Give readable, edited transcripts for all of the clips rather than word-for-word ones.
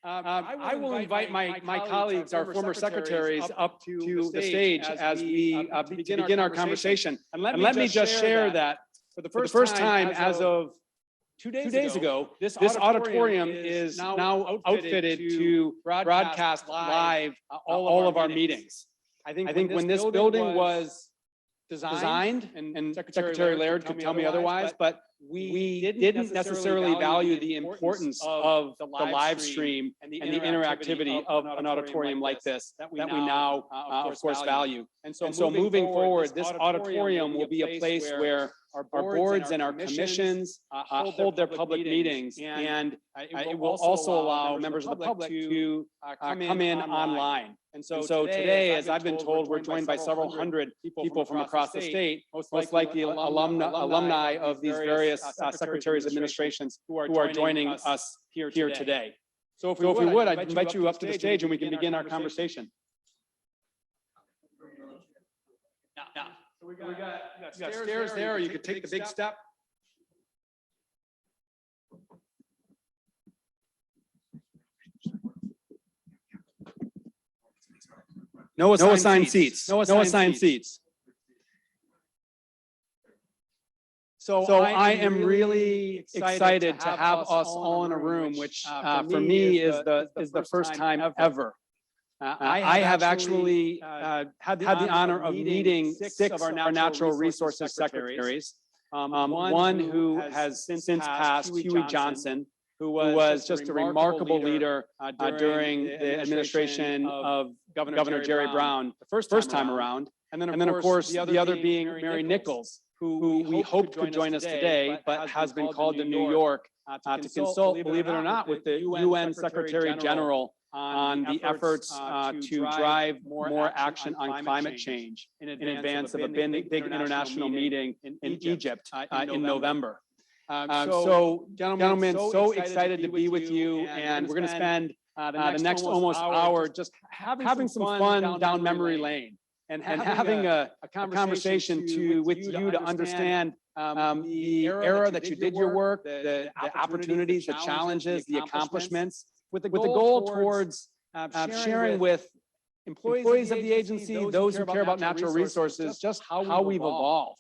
I will invite my colleagues, our former secretaries, up to the stage as we begin our conversation. And let me just share that for the first time as of 2 days ago, this auditorium is now outfitted to broadcast live all of our meetings. I think when this building was designed, and Secretary Laird could tell me otherwise, but we didn't necessarily value the importance of the live stream and the interactivity of an auditorium like this that we now, of course, value. And so moving forward, this auditorium will be a place where our boards and our commissions hold their public meetings, and it will also allow members of the public to come in online. And so today, as I've been told, we're joined by several hundred people from across the state, most likely alumni of these various secretaries' administrations who are joining us here today. So if we would, I'd invite you up to the stage and we can begin our conversation. So we got stairs there. You could take the big step. No assigned seats. No assigned seats. So I am really excited to have us all in a room, which for me is the first time ever. I have actually had the honor of meeting 6 of our natural resources secretaries. One who has since passed, Huey Johnson, who was just a remarkable leader during the administration of Governor Jerry Brown the first time around. And then of course the other being Mary Nichols, who we hoped could join us today, but has been called to New York to consult, believe it or not, with the UN Secretary General on the efforts to drive more action on climate change in advance of a big international meeting in Egypt in November. So gentlemen, so excited to be with you, and we're going to spend the next almost hour just having some fun down memory lane and having a conversation with you to understand the era that you did your work, the opportunities, the challenges, the accomplishments, with the goal towards sharing with employees of the agency, those who care about natural resources, just how we've evolved.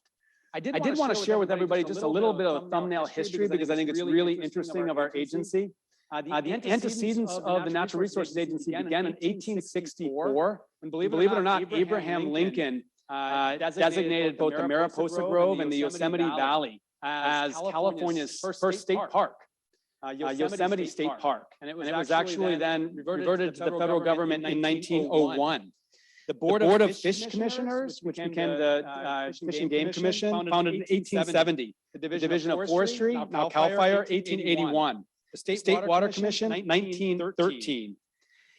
I did want to share with everybody just a little bit of a thumbnail history, because I think it's really interesting of our agency. The antecedents of the Natural Resources Agency began in 1864, and believe it or not, Abraham Lincoln designated both the Mariposa Grove and the Yosemite Valley as California's first state park. Yosemite State Park, and it was actually then reverted to the federal government in 1901. The Board of Fish Commissioners, which became the Fish and Game Commission, founded in 1870. The Division of Forestry, now CAL FIRE, 1881. The State Water Commission, 1913.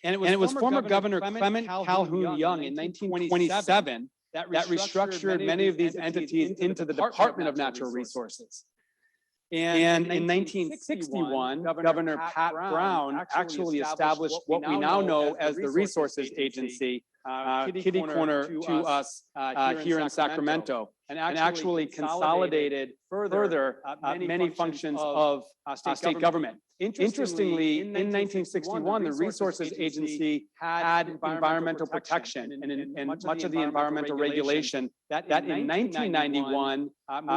And it was former Governor Clement Calhoun Young in 1927 that restructured many of these entities into the Department of Natural Resources. And in 1961, Governor Pat Brown actually established what we now know as the Resources Agency, kitty corner to us here in Sacramento, and actually consolidated further many functions of state government. Interestingly, in 1961, the Resources Agency had environmental protection and much of the environmental regulation that in 1991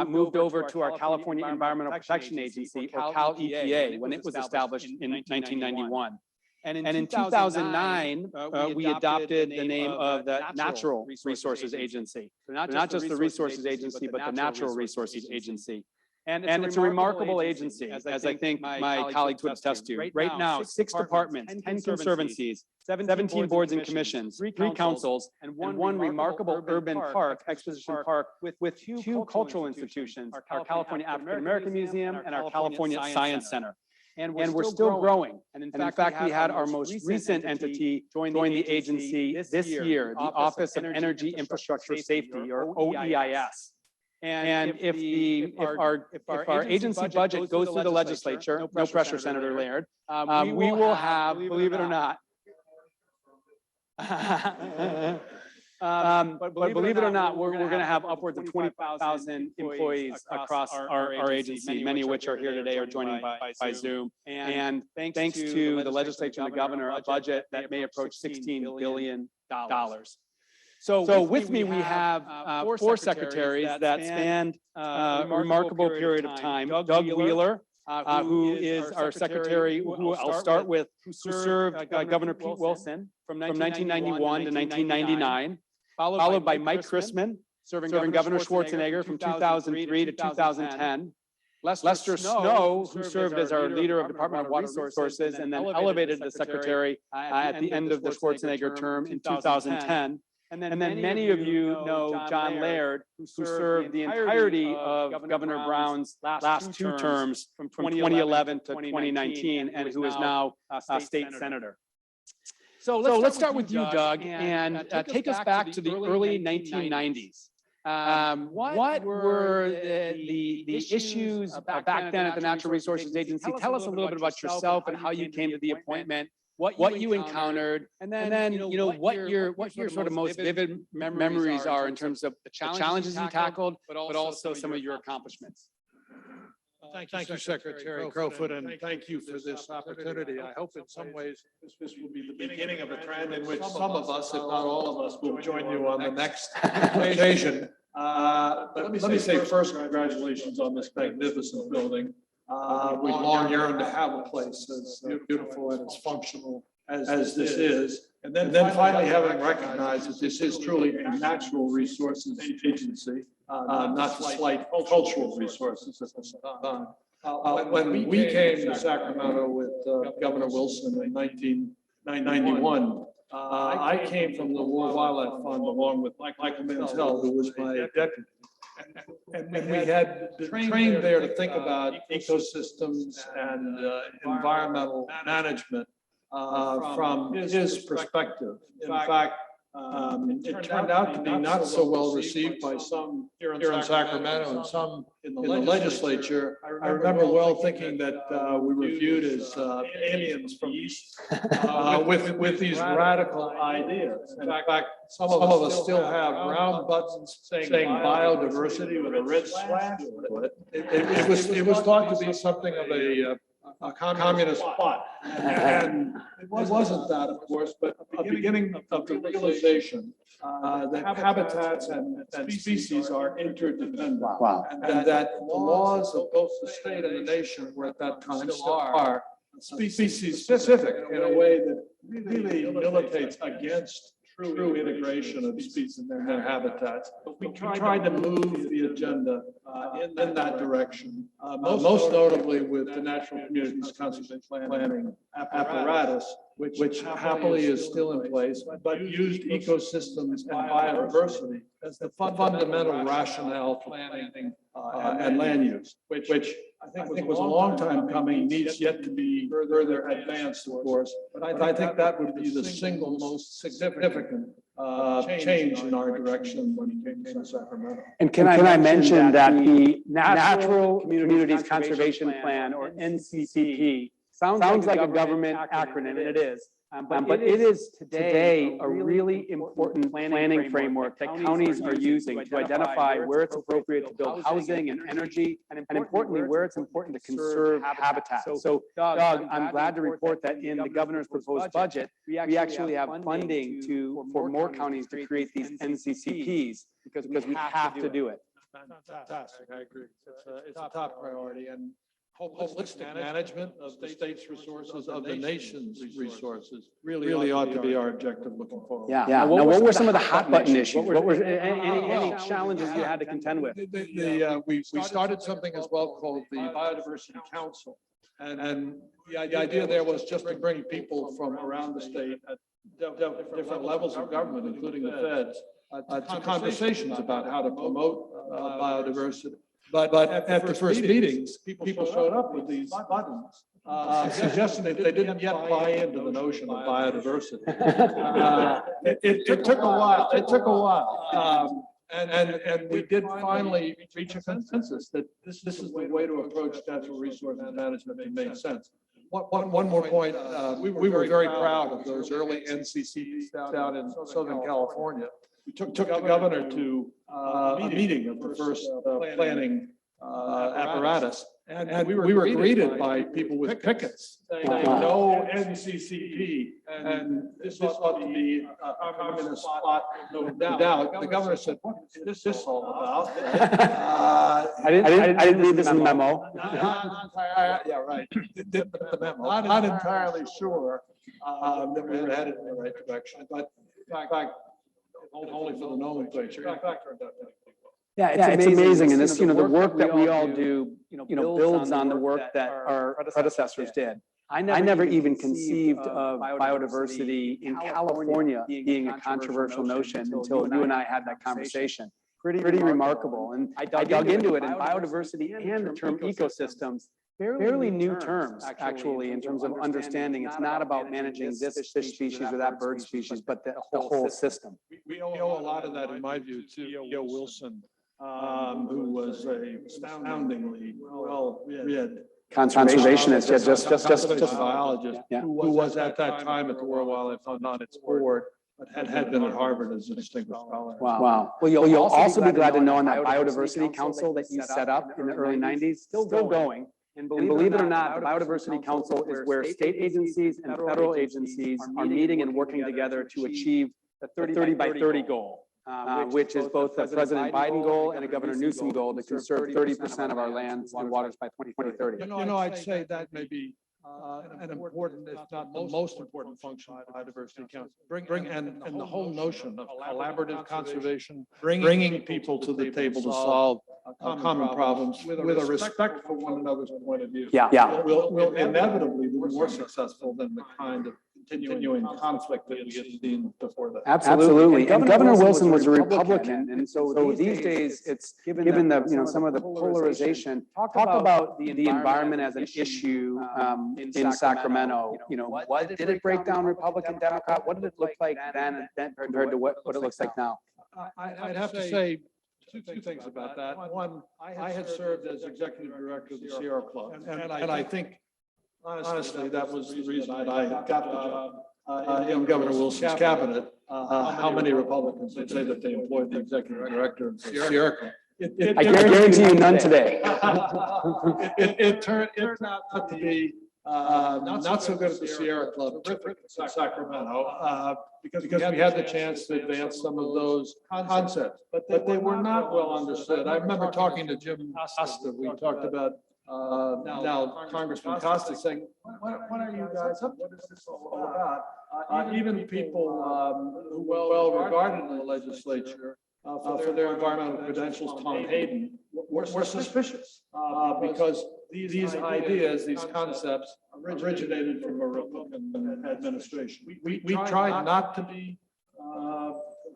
moved over to our California Environmental Protection Agency, or Cal EPA, when it was established in 1991. And in 2009, we adopted the name of the Natural Resources Agency. So not just the Resources Agency, but the Natural Resources Agency. And it's a remarkable agency, as I think my colleagues would attest to. Right now, 6 departments, 10 conservancies, 17 boards and commissions, 3 councils, and one remarkable urban park, exposition park, with 2 cultural institutions, our California African American Museum and our California Science Center. And we're still growing. And in fact, we had our most recent entity join the agency this year, the Office of Energy Infrastructure Safety, or OEIS. And if our agency budget goes through the legislature, no pressure, Senator Laird, we will have, believe it or not, But believe it or not, we're going to have upwards of 20,000 employees across our agency, many of which are here today or joining by Zoom. And thanks to the legislature and the governor, a budget that may approach $16 billion. So with me, we have four secretaries that spanned a remarkable period of time. Doug Wheeler, who is our secretary, who I'll start with, who served Governor Pete Wilson from 1991 to 1999, followed by Mike Chrisman, serving Governor Schwarzenegger from 2003 to 2010. Lester Snow, who served as our leader of Department of Water Resources and then elevated to secretary at the end of the Schwarzenegger term in 2010. And then many of you know John Laird, who served the entirety of Governor Brown's last two terms from 2011 to 2019, and who is now a state senator. So let's start with you, Doug, and take us back to the early 1990s. What were the issues back then at the Natural Resources Agency? Tell us a little bit about yourself and how you came to the appointment, what you encountered, and then what your sort of most vivid memories are in terms of the challenges you tackled, but also some of your accomplishments. Thank you, Secretary Crowfoot, and thank you for this opportunity. I hope in some ways this will be the beginning of a trend in which some of us, if not all of us, will join you on the next occasion. But let me say first, congratulations on this magnificent building. We've long yearned to have a place as beautiful and as functional as this is. And then finally having recognized that this is truly a natural resources agency, not to slight cultural resources at the same time. When we came to Sacramento with Governor Wilson in 1991, I came from the World Wildlife Fund along with Michael Mantel, who was my deputy. And we had been trained there to think about ecosystems and environmental management from his perspective. In fact, it turned out to be not so well received by some here in Sacramento and some in the legislature. I remember well thinking that we were viewed as aliens from East with these radical ideas. In fact, some of us still have round buttons saying biodiversity with a red slash. It was thought to be something of a communist plot, and it wasn't that, of course, but a beginning of the realization that habitats and species are interdependent. Wow. And that the laws of both the state and the nation were at that time still are species specific in a way that really militates against true integration of species in their habitats. But we tried to move the agenda in that direction, most notably with the Natural Communities Conservation Planning apparatus, which happily is still in place, but used ecosystems and biodiversity as the fundamental rationale for planning and land use, which I think was a long time coming, needs yet to be further advanced, of course, but I think that would be the single most significant change in our direction when it came to Sacramento. And can I mention that the Natural Communities Conservation Plan, or NCCP, sounds like a government acronym, and it is. But it is today a really important planning framework that counties are using to identify where it's appropriate to build housing and energy, and importantly, where it's important to conserve habitat. So, Doug, I'm glad to report that in the governor's proposed budget, we actually have funding for more counties to create these NCCPs because we have to do it. Fantastic, I agree. It's a top priority, and holistic management of the state's resources, of the nation's resources, really ought to be our objective looking forward. Yeah. Now, what were some of the hot button issues? What were any challenges you had to contend with? We started something as well called the Biodiversity Council, and the idea there was just to bring people from around the state at different levels of government, including the feds, to conversations about how to promote biodiversity. But at the first meetings, people showed up with these buttons, suggesting that they didn't yet buy into the notion of biodiversity. It took a while. And we did finally reach a consensus that this is the way to approach natural resource management that made sense. One more point, we were very proud of those early NCCs down in Southern California. we took the governor to a meeting of the first planning apparatus, and we were greeted by people with pickets saying no NCCP, and this ought to be a communist plot, no doubt. The governor said, "What is this all about?" I didn't read this in the memo. Yeah, right. The memo. Not entirely sure that we were headed in the right direction, but in fact, only for the nomenclature. In fact, Yeah, it's amazing. And this, the work that we all do, builds on the work that our predecessors did. I never even conceived of biodiversity in California being a controversial notion until you and I had that conversation. Pretty remarkable. And I dug into it, and biodiversity and the term ecosystems, fairly new terms, actually, in terms of understanding. It's not about managing this fish species or that bird species, but the whole system. We owe a lot of that, in my view, to E.O. Wilson, who was a astoundingly well-read Conservationist, yeah, just biologist, who was at that time at the World Wildlife Fund on its board, but had been at Harvard as a distinguished scholar. Wow. Well, you'll also be glad to know on that Biodiversity Council that you set up in the early 90s, still going. And believe it or not, the Biodiversity Council is where state agencies and federal agencies are meeting and working together to achieve the 30 by 30 goal. Which is both a President Biden goal and a Governor Newsom goal to conserve 30% of our lands and waters by 2030. I'd say that may be an important, if not the most important function of the Biodiversity Council. And the whole notion of collaborative conservation, bringing people to the table to solve common problems with a respect for one another's point of view. Yeah. Will inevitably be more successful than the kind of continuing conflict that we have seen before that. Absolutely. And Governor Wilson was a Republican. And so these days, it's given the, some of the polarization, talk about the environment as an issue in Sacramento. What did it break down Republican, Democrat? What did it look like then compared to what it looks like now? I'd have to say two things about that. One, I had served as executive director of the Sierra Club, and I think, honestly, that was the reason that I got the job in Governor Wilson's cabinet. How many Republicans would say that they employed the executive director of the Sierra Club? I guarantee you none today. It turned out to be not so good at the Sierra Club, terrific in Sacramento, because we had the chance to advance some of those concepts, but they were not well understood. I remember talking to Jim Costa. We talked about now Congressman Costa saying, what are you guys up to? What is this all about? Even people who well regarded in the legislature for their environmental credentials, Tom Hayden, were suspicious because these ideas, these concepts originated from a Republican administration. We tried not to be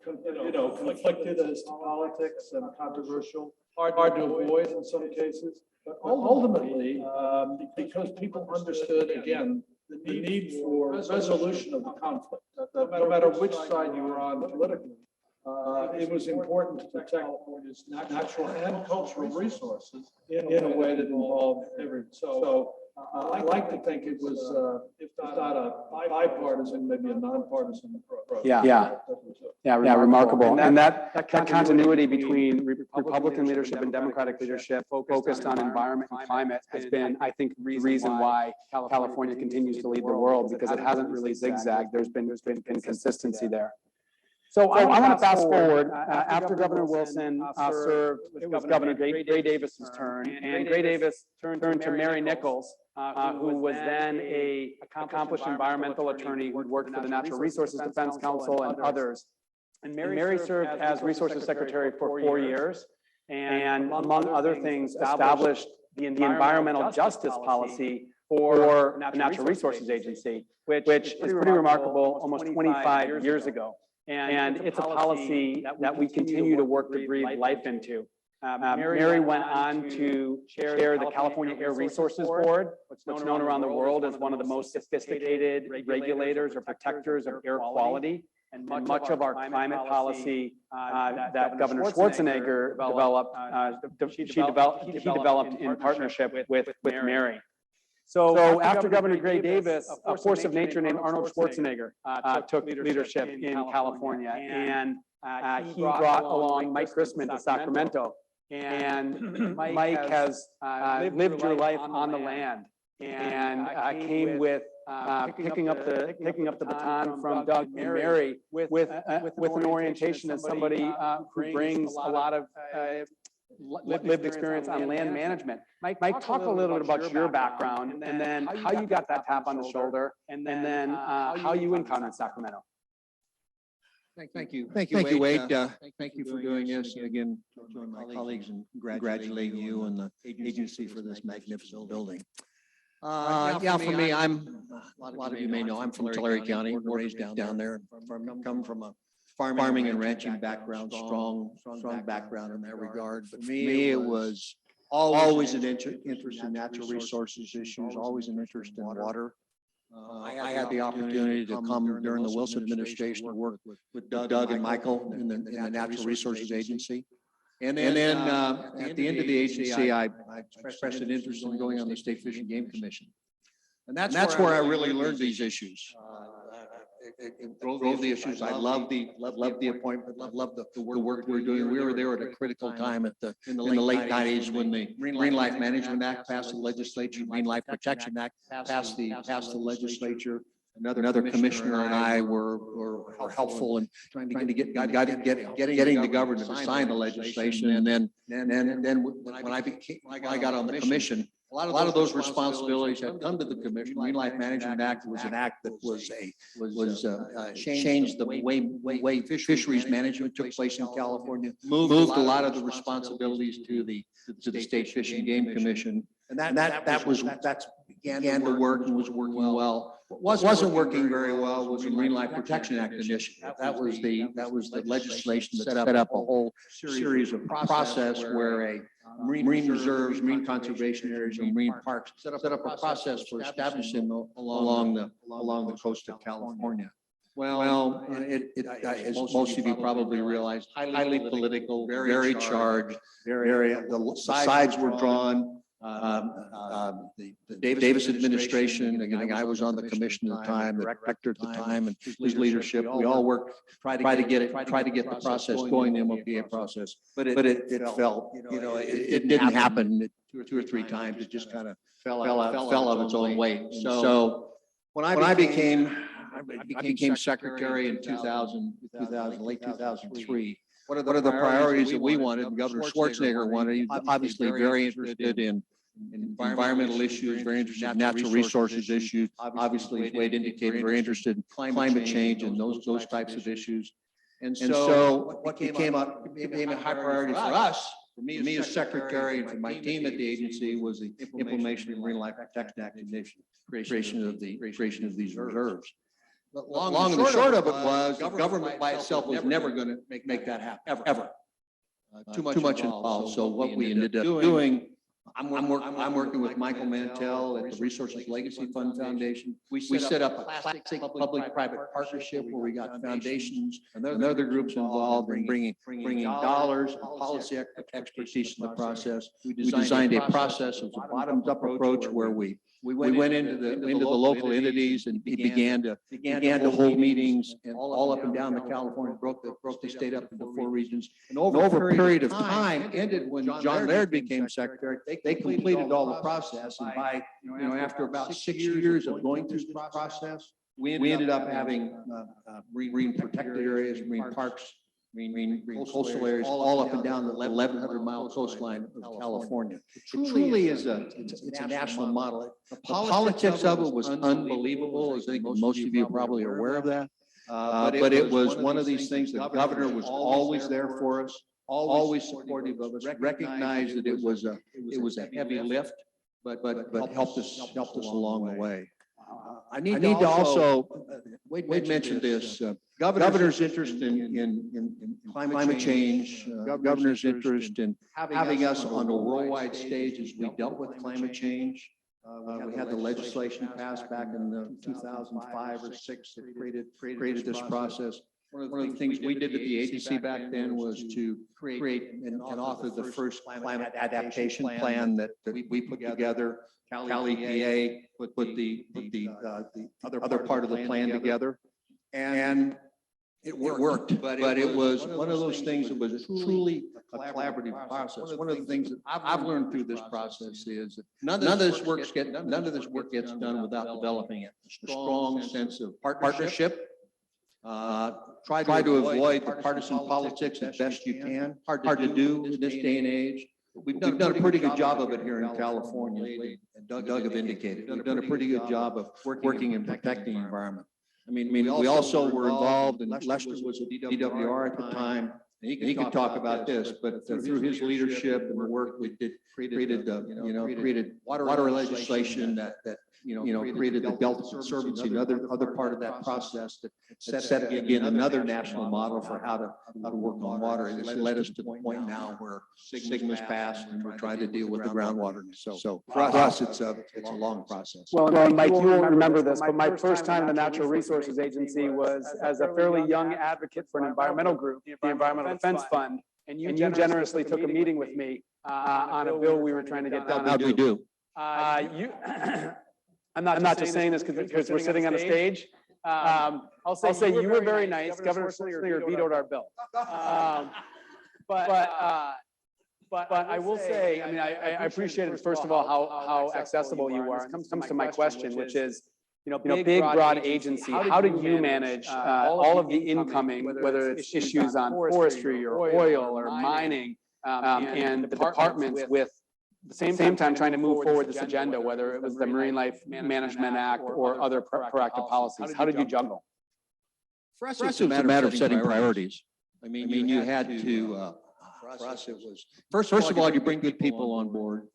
conflicted as to politics and controversial, hard to avoid in some cases. But ultimately, because people understood, again, the need for resolution of the conflict, no matter which side you were on politically, it was important to protect California's natural and cultural resources in a way that involved everyone. So I like to think it was, if not a bipartisan, maybe a nonpartisan approach. Yeah, remarkable. And that continuity between Republican leadership and Democratic leadership focused on environment and climate has been, I think, the reason why California continues to lead the world, because it hasn't really zigzagged. There's been consistency there. So I want to fast forward after Governor Wilson served. It was Governor Gray Davis's turn, and Gray Davis turned to Mary Nichols, who was then an accomplished environmental attorney who worked for the Natural Resources Defense Council and others. And Mary served as Resources Secretary for 4 years, and among other things, established the environmental justice policy for the Natural Resources Agency, which is pretty remarkable, almost 25 years ago. And it's a policy that we continue to work to breathe life into. Mary went on to chair the California Air Resources Board, what's known around the world as one of the most sophisticated regulators or protectors of air quality. And much of our climate policy that Governor Schwarzenegger developed, he developed in partnership with Mary. So after Governor Gray Davis, a force of nature named Arnold Schwarzenegger took leadership in California. And he brought along Mike Chrisman to Sacramento. And Mike has lived your life on the land, and came with picking up the baton from Doug and Mary with an orientation as somebody who brings a lot of lived experience on land management. Mike, talk a little bit about your background, and then how you got that tap on the shoulder, and then how you encountered Sacramento. Thank you, Wade. Thank you for doing this. And again, join my colleagues in congratulating you and the agency for this magnificent building. Yeah, for me, a lot of you may know, I'm from Tulare County, raised down there. Come from a farming and ranching background, strong background in that regard. But for me, it was always an interest in natural resources issues, always an interest in water. I had the opportunity to come during the Wilson administration to work with Doug and Michael in the Natural Resources Agency. And then at the end of the agency, I expressed an interest in going on the State Fish and Game Commission. And that's where I really learned these issues. It drove the issues. I love the appointment. I love the work we're doing. We were there at a critical time in the late 90s when the Marine Life Management Act passed the legislature. Marine Life Protection Act passed the legislature. Another commissioner and I were helpful in trying to get getting the governor to sign the legislation. And then when I got on the commission, a lot of those responsibilities had come to the commission. Marine Life Management Act was an act that changed the way fisheries management took place in California, moved a lot of the responsibilities to the State Fish and Game Commission, and that began to work and was working well. What wasn't working very well was the Marine Life Protection Act initiative. That was the legislation that set up a whole series of process where marine reserves, marine conservation areas, and marine parks set up a process for establishing them along the coast of California. Well, as most of you probably realize, highly political, very charged. The sides were drawn. The Davis administration, again, I was on the commission at the time, the director at the time, and his leadership, we all worked, try to get the process going, the MOPA process, but it fell, it didn't happen two or three times. It just kind of fell of its own weight. So when I became secretary in 2000, late 2003, what are the priorities that we wanted? And Governor Schwarzenegger wanted. He's obviously very interested in environmental issues, very interested in natural resources issues. Obviously, Wade indicated, very interested in climate change and those types of issues. And so what became a high priority for us, for me as secretary, and for my team at the agency, was the implementation of the Marine Life Protection Act initiative, creation of these reserves. But long and the short of it was, the government by itself was never going to make that happen, ever. Too much involved. So what we ended up doing, I'm working with Michael Mantell at the Resources Legacy Fund Foundation. We set up a classic public-private partnership where we got foundations and other groups involved in bringing dollars and policy expertise in the process. We designed a process of a bottoms-up approach where we went into the local entities and began to hold meetings and all up and down the California, broke the state up into 4 regions. And over a period of time, ended when John Laird became secretary. They completed all the process, and by after about 6 years of going through this process, we ended up having marine protected areas, marine parks, marine coastal areas, all up and down the 1,100-mile coastline of California. It truly is it's a national model. The politics of it was unbelievable, as I think most of you are probably aware of that. But it was one of these things. The governor was always there for us, always supportive of us, recognized that it was a heavy lift, but helped us along the way. I need to also, Wade mentioned this, governor's interest in climate change, governor's interest in having us on a worldwide stage as we dealt with climate change. We had the legislation passed back in 2005 or 6 that created this process. One of the things we did at the agency back then was to create and author the first climate adaptation plan that we put together. Cal EPA put the other part of the plan together, and It worked, but it was one of those things that was truly a collaborative process. One of the things that I've learned through this process is that none of this work gets done without developing a strong sense of partnership. Try to avoid the partisan politics as best you can. Hard to do in this day and age. We've done a pretty good job of it here in California. And Doug have indicated, we've done a pretty good job of working and protecting the environment. I mean, we also were involved, and Lester was a DWR at the time, and he can talk about this, but through his leadership and the work we did, created water legislation that created the Delta Conservancy, another part of that process that set again another national model for how to work on water. And it's led us to the point now where Sigma's passed and we're trying to deal with the groundwater. So for us, it's a long process. Well, Mike, you won't remember this, but my first time in the Natural Resources Agency was as a fairly young advocate for an environmental group, the Environmental Defense Fund. And you generously took a meeting with me on a bill we were trying to get done. How'd we do? I'm not just saying this because we're sitting on a stage. I'll say you were very nice. Governor Slinger vetoed our bill. But I will say, I mean, I appreciated, first of all, how accessible you are. It comes to my question, which is, big, broad agency, how do you manage all of the incoming, whether it's issues on forestry or oil or mining, and the departments with the same time trying to move forward this agenda, whether it was the Marine Life Management Act or other proactive policies? How did you juggle? For us, it's a matter of setting priorities. I mean, you had to, for us, it was, first of all, you bring good people on board.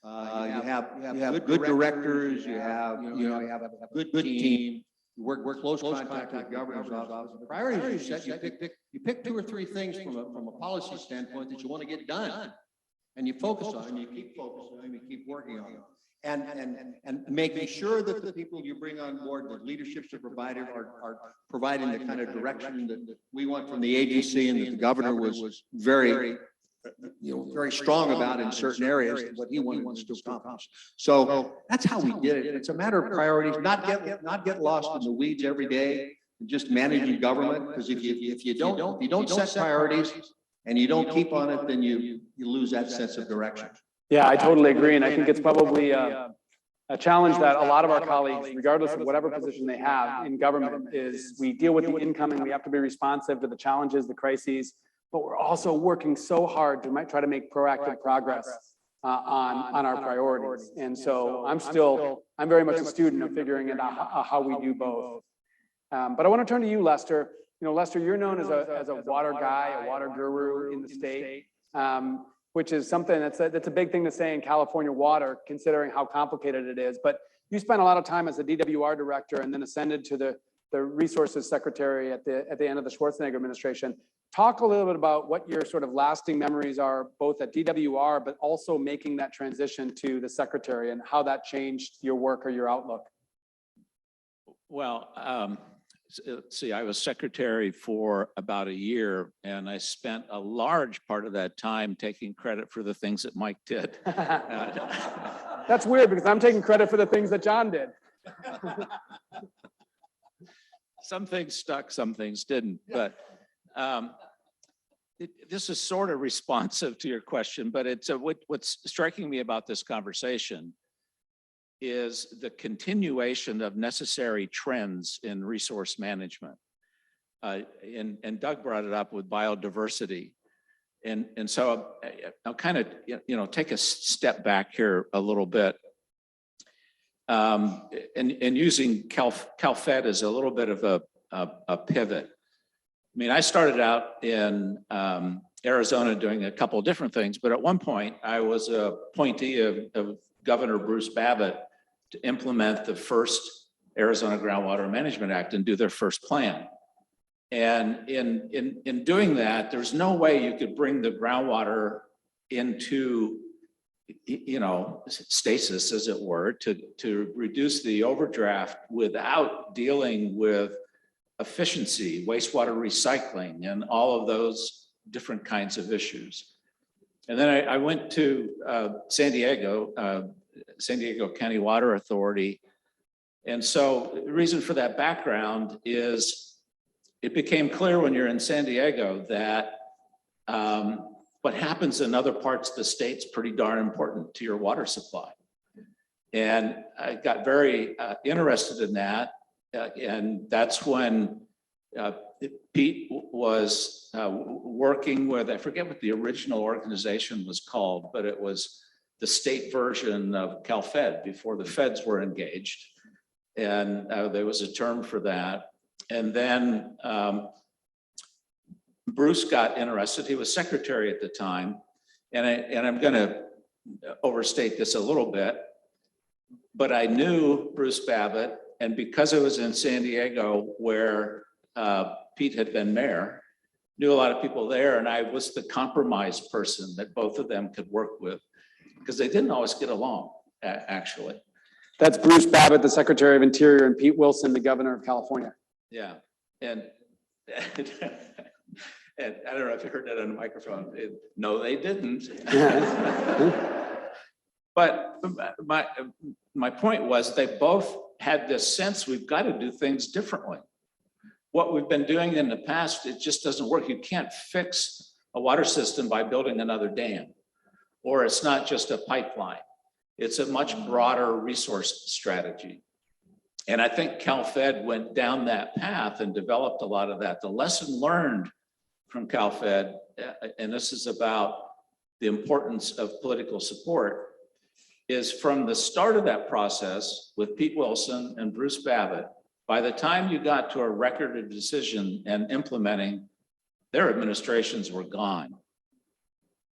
You have good directors, you have a good team. You work close contact with governor's office. The priorities you set, you pick 2 or 3 things from a policy standpoint that you want to get done. And you focus on them, you keep focusing on them, you keep working on them. And making sure that the people you bring on board, the leaderships are provided, are providing the kind of direction that we want from the agency and that the governor was very strong about in certain areas, what he wanted us to accomplish. So that's how we did it. It's a matter of priorities, not get lost in the weeds every day, and just managing government. Because if you don't set priorities, and you don't keep on it, then you lose that sense of direction. Yeah, I totally agree. And I think it's probably a challenge that a lot of our colleagues, regardless of whatever position they have in government, is we deal with the incoming, we have to be responsive to the challenges, the crises, but we're also working so hard to try to make proactive progress on our priorities. And so I'm very much a student of figuring out how we do both. But I want to turn to you, Lester. Lester, you're known as a water guy, a water guru in the state, which is something that's a big thing to say in California water, considering how complicated it is. But you spent a lot of time as a DWR director and then ascended to the resources secretary at the end of the Schwarzenegger administration. Talk a little bit about what your sort of lasting memories are, both at DWR, but also making that transition to the secretary and how that changed your work or your outlook. Well, see, I was secretary for about a year, and I spent a large part of that time taking credit for the things that Mike did. That's weird because I'm taking credit for the things that John did. Some things stuck, some things didn't. But this is sort of responsive to your question, but it's what's striking me about this conversation is the continuation of necessary trends in resource management. And Doug brought it up with biodiversity. And so I'll kind of, take a step back here a little bit. And using CalFed as a little bit of a pivot. I mean, I started out in Arizona doing a couple of different things, but at one point I was a appointee of Governor Bruce Babbitt to implement the first Arizona Groundwater Management Act and do their first plan. And in doing that, there's no way you could bring the groundwater into, stasis, as it were, to reduce the overdraft without dealing with efficiency, wastewater recycling, and all of those different kinds of issues. And then I went to San Diego County Water Authority. And so the reason for that background is it became clear when you're in San Diego that what happens in other parts of the state's pretty darn important to your water supply. And I got very interested in that. And that's when Pete was working with, I forget what the original organization was called, but it was the state version of CalFed before the feds were engaged. And there was a term for that. And then Bruce got interested. He was secretary at the time. And I'm going to overstate this a little bit, but I knew Bruce Babbitt. And because I was in San Diego, where Pete had been mayor, knew a lot of people there. And I was the compromise person that both of them could work with, because they didn't always get along, actually. That's Bruce Babbitt, the Secretary of Interior, and Pete Wilson, the Governor of California. Yeah, and and I don't know if you heard that on the microphone. No, they didn't. But my point was they both had this sense we've got to do things differently. What we've been doing in the past, it just doesn't work. You can't fix a water system by building another dam, or it's not just a pipeline. It's a much broader resource strategy. And I think CalFed went down that path and developed a lot of that. The lesson learned from CalFed, and this is about the importance of political support, is from the start of that process with Pete Wilson and Bruce Babbitt, by the time you got to a record of decision and implementing, their administrations were gone.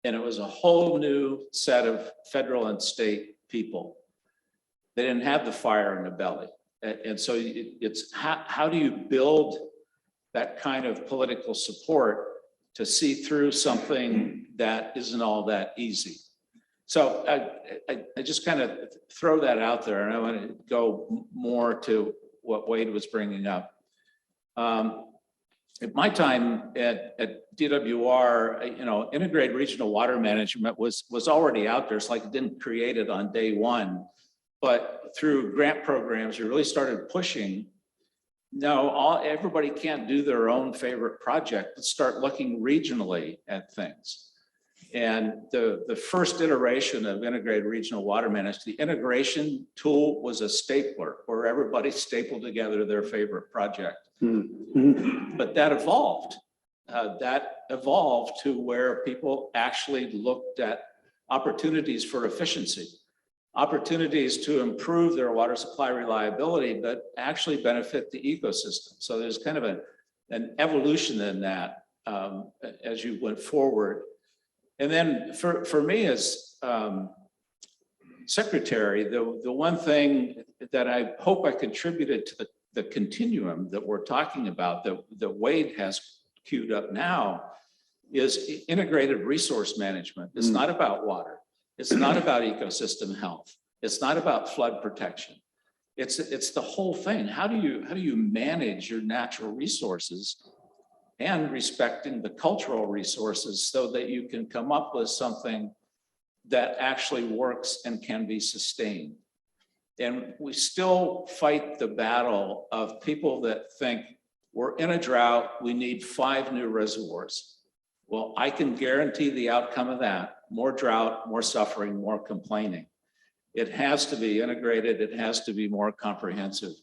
And it was a whole new set of federal and state people. They didn't have the fire in the belly. And so it's how do you build that kind of political support to see through something that isn't all that easy? So I just kind of throw that out there, and I want to go more to what Wade was bringing up. At my time at DWR, integrated regional water management was already out there. It's like it didn't create it on day one, but through grant programs, you really started pushing. No, everybody can't do their own favorite project. Let's start looking regionally at things. And the first iteration of integrated regional water management, the integration tool was a stapler where everybody stapled together their favorite project. Mm-hmm. But that evolved. That evolved to where people actually looked at opportunities for efficiency, opportunities to improve their water supply reliability, but actually benefit the ecosystem. So there's kind of an evolution in that as you went forward. And then for me as secretary, the one thing that I hope I contributed to the continuum that we're talking about, that Wade has queued up now, is integrated resource management. It's not about water. It's not about ecosystem health. It's not about flood protection. It's the whole thing. How do you manage your natural resources and respecting the cultural resources so that you can come up with something that actually works and can be sustained? And we still fight the battle of people that think we're in a drought, we need 5 new reservoirs. Well, I can guarantee the outcome of that: more drought, more suffering, more complaining. It has to be integrated. It has to be more comprehensive.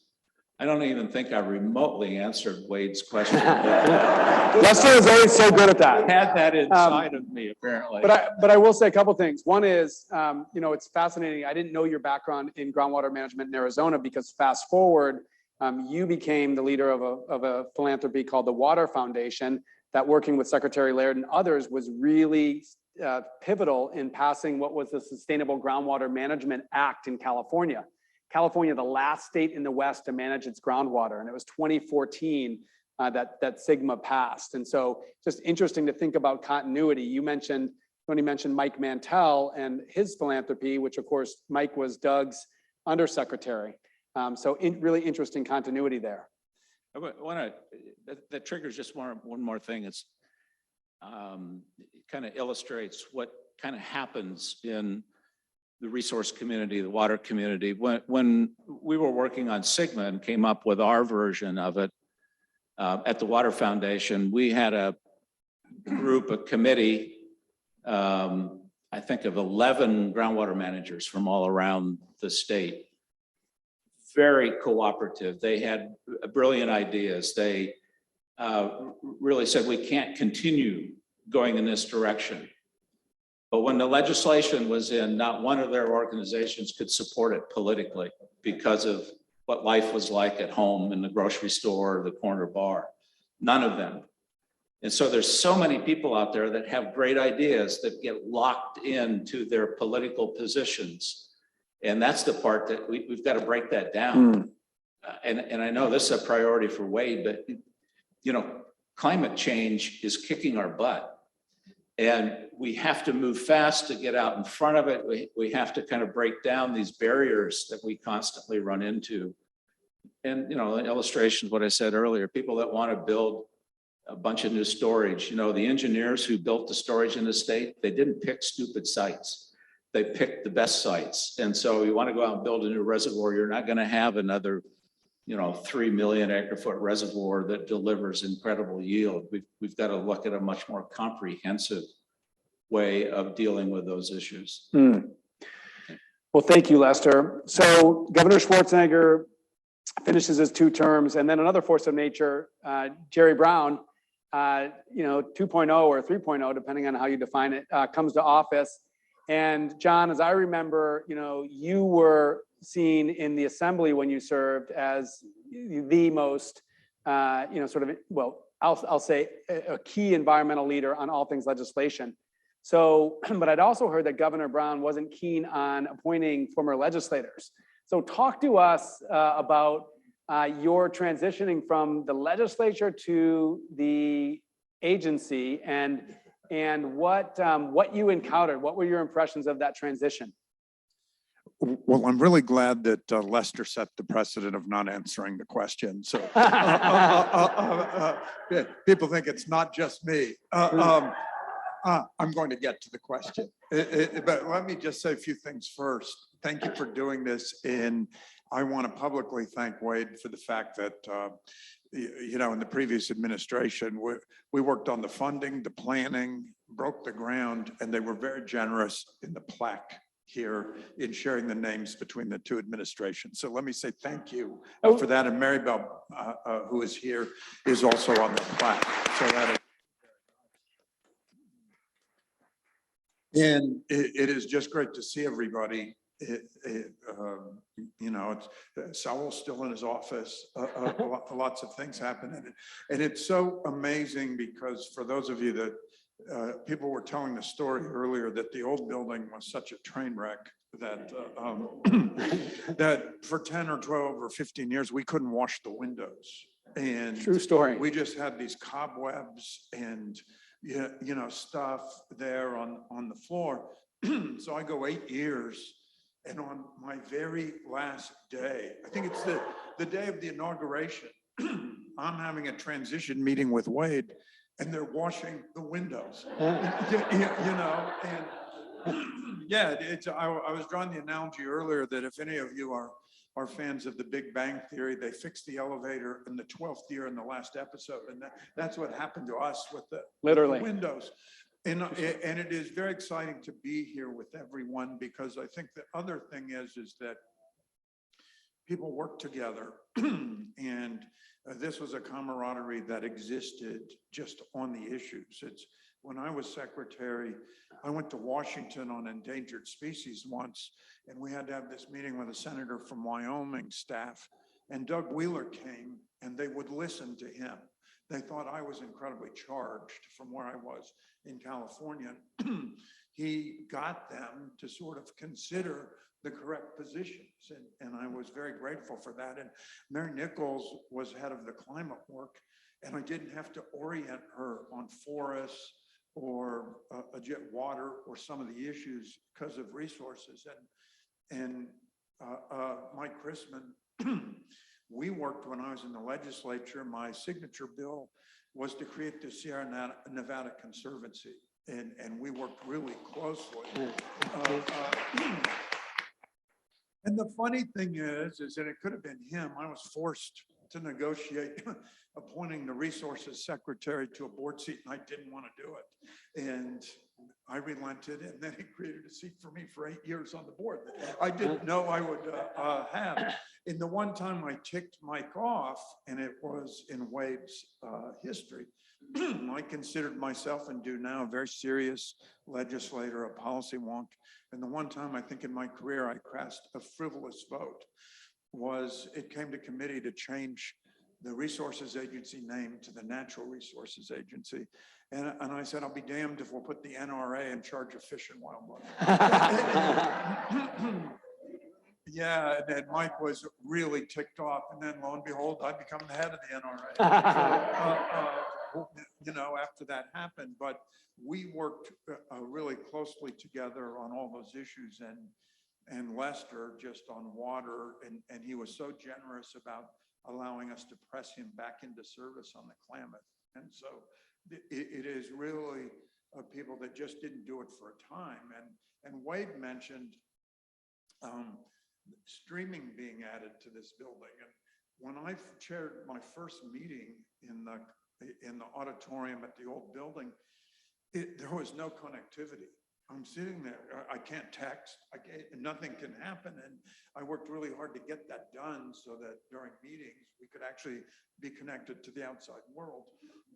I don't even think I remotely answered Wade's question. Lester is always so good at that. I had that inside of me, apparently. But I will say a couple things. One is, it's fascinating. I didn't know your background in groundwater management in Arizona, because fast forward, you became the leader of a philanthropy called the Water Foundation that, working with Secretary Laird and others, was really pivotal in passing what was the Sustainable Groundwater Management Act in California. California, the last state in the West to manage its groundwater, and it was 2014 that SGMA passed. And so, just interesting to think about continuity. Tony mentioned Mike Mantell and his philanthropy, which of course Mike was Doug's undersecretary. So really interesting continuity there. I want to, that triggers just one more thing. It's kind of illustrates what kind of happens in the resource community, the water community. When we were working on SGMA and came up with our version of it, at the Water Foundation, we had a committee, I think of 11 groundwater managers from all around the state. Very cooperative. They had brilliant ideas. They really said, we can't continue going in this direction. But when the legislation was in, not one of their organizations could support it politically because of what life was like at home, in the grocery store, or the corner bar. None of them. And so there's so many people out there that have great ideas that get locked into their political positions. And that's the part that we've got to break that down. And I know this is a priority for Wade, but you know, climate change is kicking our butt. And we have to move fast to get out in front of it. We have to kind of break down these barriers that we constantly run into. And, you know, illustrations, what I said earlier, people that want to build a bunch of new storage, you know, the engineers who built the storage in the state, they didn't pick stupid sites. They picked the best sites. And so you want to go out and build a new reservoir, you're not going to have another, you know, 3 million acre foot reservoir that delivers incredible yield. We've got to look at a much more comprehensive way of dealing with those issues. Well, thank you, Lester. So Governor Schwarzenegger finishes his 2 terms, and then another force of nature, Jerry Brown, you know, 2.0 or 3.0, depending on how you define it, comes to office. And John, as I remember, you know, you were seen in the assembly when you served as the most, you know, sort of, well, I'll say a key environmental leader on all things legislation. So, but I'd also heard that Governor Brown wasn't keen on appointing former legislators. So talk to us about your transitioning from the legislature to the agency, and what you encountered. What were your impressions of that transition? Well, I'm really glad that Lester set the precedent of not answering the question. So people think it's not just me. I'm going to get to the question, but let me just say a few things first. Thank you for doing this, and I want to publicly thank Wade for the fact that, you know, in the previous administration, we worked on the funding, the planning, broke the ground, and they were very generous in the plaque here in sharing the names between the 2 administrations. So let me say thank you for that. And Mary Bell, who is here, is also on the plaque. So that is, and it is just great to see everybody. You know, Saul's still in his office. Lots of things happen, and it's so amazing because for those of you that people were telling the story earlier that the old building was such a train wreck that that for 10 or 12 or 15 years we couldn't wash the windows. And True story. We just had these cobwebs and you know, stuff there on the floor. So I go 8 years, and on my very last day, I think it's the day of the inauguration, I'm having a transition meeting with Wade, and they're washing the windows. You know, and yeah, I was drawing the analogy earlier that if any of you are fans of the Big Bang Theory, they fixed the elevator in the 12th year in the last episode, and that's what happened to us with the windows. And it is very exciting to be here with everyone, because I think the other thing is that people work together, and this was a camaraderie that existed just on the issues. It's when I was secretary, I went to Washington on endangered species once, and we had to have this meeting with a senator from Wyoming staff, and Doug Wheeler came, and they would listen to him. They thought I was incredibly charged from where I was in California. He got them to sort of consider the correct positions, and I was very grateful for that. And Mary Nichols was head of the climate work, and I didn't have to orient her on forests or water or some of the issues because of resources. And Mike Chrisman, we worked when I was in the legislature. My signature bill was to create the Sierra Nevada Conservancy, and we worked really closely. And the funny thing is that it could have been him. I was forced to negotiate appointing the resources secretary to a board seat, and I didn't want to do it. And I relented, and then he created a seat for me for 8 years on the board. I didn't know I would have. In the one time I ticked Mike off, and it was in Wade's history, I considered myself, and do now, a very serious legislator, a policy wonk. And the one time I think in my career I cast a frivolous vote was it came to committee to change the resources agency name to the Natural Resources Agency. And I said, I'll be damned if we'll put the NRA in charge of fish and wildlife. Yeah, and then Mike was really ticked off. And then lo and behold, I become the head of the NRA. You know, after that happened, but we worked really closely together on all those issues, and Lester just on water, and he was so generous about allowing us to press him back into service on the Klamath. And so it is really people that just didn't do it for a time. And Wade mentioned streaming being added to this building. And when I chaired my first meeting in the auditorium at the old building, there was no connectivity. I'm sitting there, I can't text, nothing can happen. And I worked really hard to get that done so that during meetings, we could actually be connected to the outside world.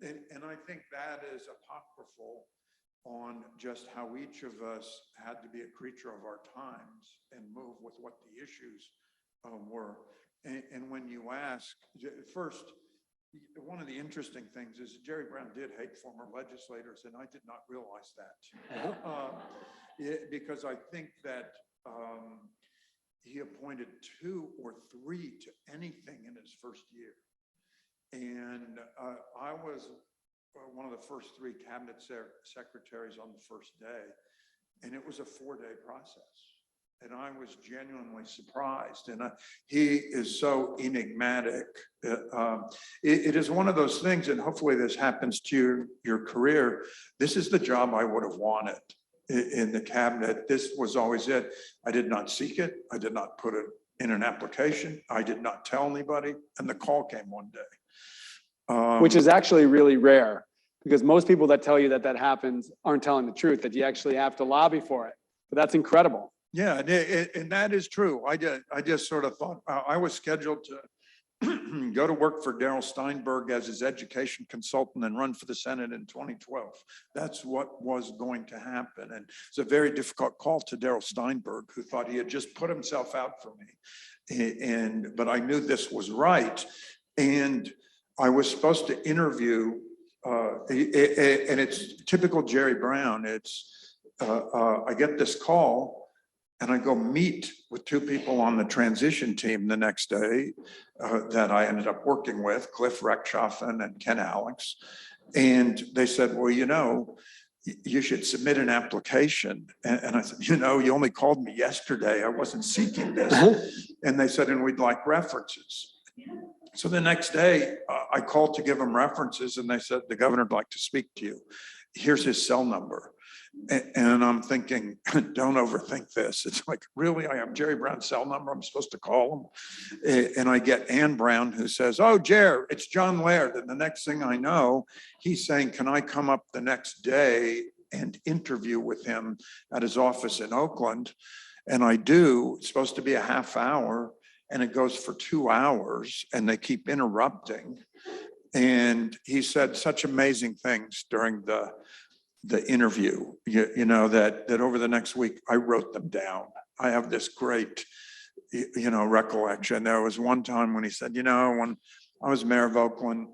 And I think that is apocryphal on just how each of us had to be a creature of our times and move with what the issues were. And when you ask, first, one of the interesting things is Jerry Brown did hate former legislators, and I did not realize that. Because I think that he appointed 2 or 3 to anything in his first year. And I was one of the first 3 cabinet secretaries on the first day, and it was a 4-day process. And I was genuinely surprised. And he is so enigmatic. It is one of those things, and hopefully this happens to your career. This is the job I would have wanted in the cabinet. This was always it. I did not seek it. I did not put it in an application. I did not tell anybody. And the call came one day. Which is actually really rare, because most people that tell you that that happens aren't telling the truth, that you actually have to lobby for it. But that's incredible. Yeah, and that is true. I just sort of thought I was scheduled to go to work for Darrell Steinberg as his education consultant and run for the Senate in 2012. That's what was going to happen. And it's a very difficult call to Darrell Steinberg, who thought he had just put himself out for me. But I knew this was right. And I was supposed to interview, and it's typical Jerry Brown. It's, I get this call, and I go meet with 2 people on the transition team the next day that I ended up working with, Cliff Rechtschaffen and Ken Alex. And they said, well, you know, you should submit an application. And I said, you know, you only called me yesterday. I wasn't seeking this. And they said, and we'd like references. So the next day I called to give them references, and they said, the governor would like to speak to you. Here's his cell number. And I'm thinking, don't overthink this. It's like, really, I have Jerry Brown's cell number. I'm supposed to call him. And I get Ann Brown, who says, oh, Jer, it's John Laird. And the next thing I know, he's saying, can I come up the next day and interview with him at his office in Oakland? And I do. It's supposed to be a half hour, and it goes for 2 hours, and they keep interrupting. And he said such amazing things during the interview, you know, that over the next week, I wrote them down. I have this great, you know, recollection. There was one time when he said, you know, when I was mayor of Oakland,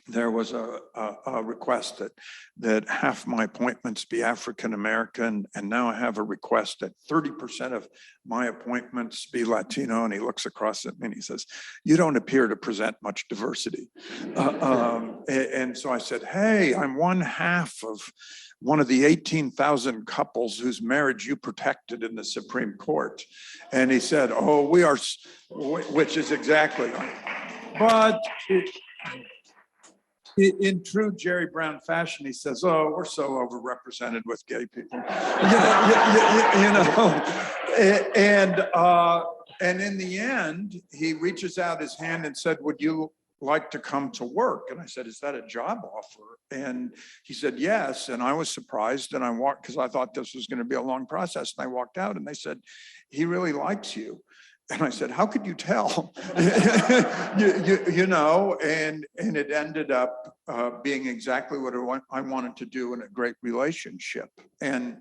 there was a request that half my appointments be African-American, and now I have a request that 30% of my appointments be Latino. And he looks across at me and he says, you don't appear to present much diversity. And so I said, hey, I'm one half of one of the 18,000 couples whose marriage you protected in the Supreme Court. And he said, oh, we are, which is exactly right. But in true Jerry Brown fashion, he says, oh, we're so overrepresented with gay people. You know, And in the end, he reaches out his hand and said, would you like to come to work? And I said, is that a job offer? And he said, yes. And I was surprised, and I walked, because I thought this was going to be a long process. And I walked out and they said, he really likes you. And I said, how could you tell? you know, and it ended up being exactly what I wanted to do in a great relationship. And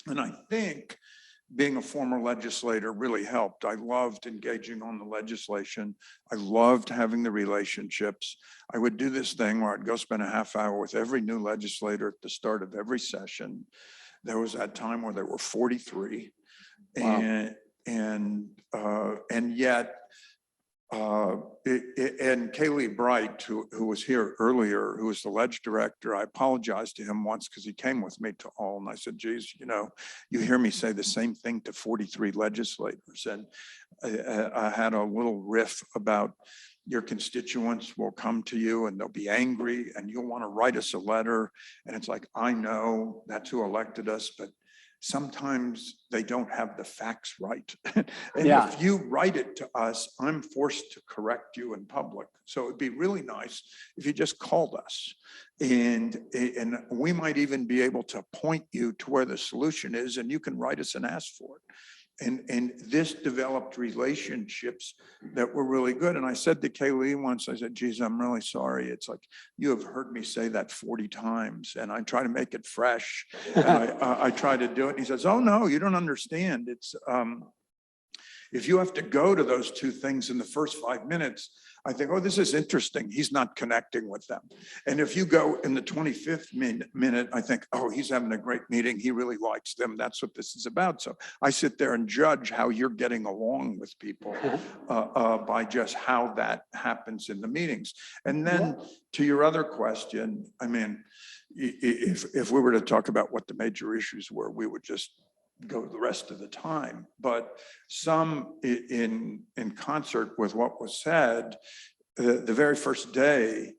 I think being a former legislator really helped. I loved engaging on the legislation. I loved having the relationships. I would do this thing where I'd go spend a half hour with every new legislator at the start of every session. There was that time where there were 43. Wow. And yet, and Kaylee Bright, who was here earlier, who was the ledge director, I apologized to him once because he came with me to all, and I said, geez, you know, you hear me say the same thing to 43 legislators. And I had a little riff about your constituents will come to you and they'll be angry and you'll want to write us a letter. And it's like, I know that's who elected us, but sometimes they don't have the facts right. And if you write it to us, I'm forced to correct you in public. So it'd be really nice if you just called us. And we might even be able to point you to where the solution is, and you can write us and ask for it. And this developed relationships that were really good. And I said to Kaylee once, I said, geez, I'm really sorry. It's like, you have heard me say that 40 times and I try to make it fresh. And I try to do it. And he says, oh no, you don't understand. It's, if you have to go to those two things in the first 5 minutes, I think, oh, this is interesting. He's not connecting with them. And if you go in the 25th minute, I think, oh, he's having a great meeting. He really likes them. That's what this is about. So I sit there and judge how you're getting along with people by just how that happens in the meetings. And then to your other question, I mean, if we were to talk about what the major issues were, we would just go the rest of the time, but some in concert with what was said, the very first day,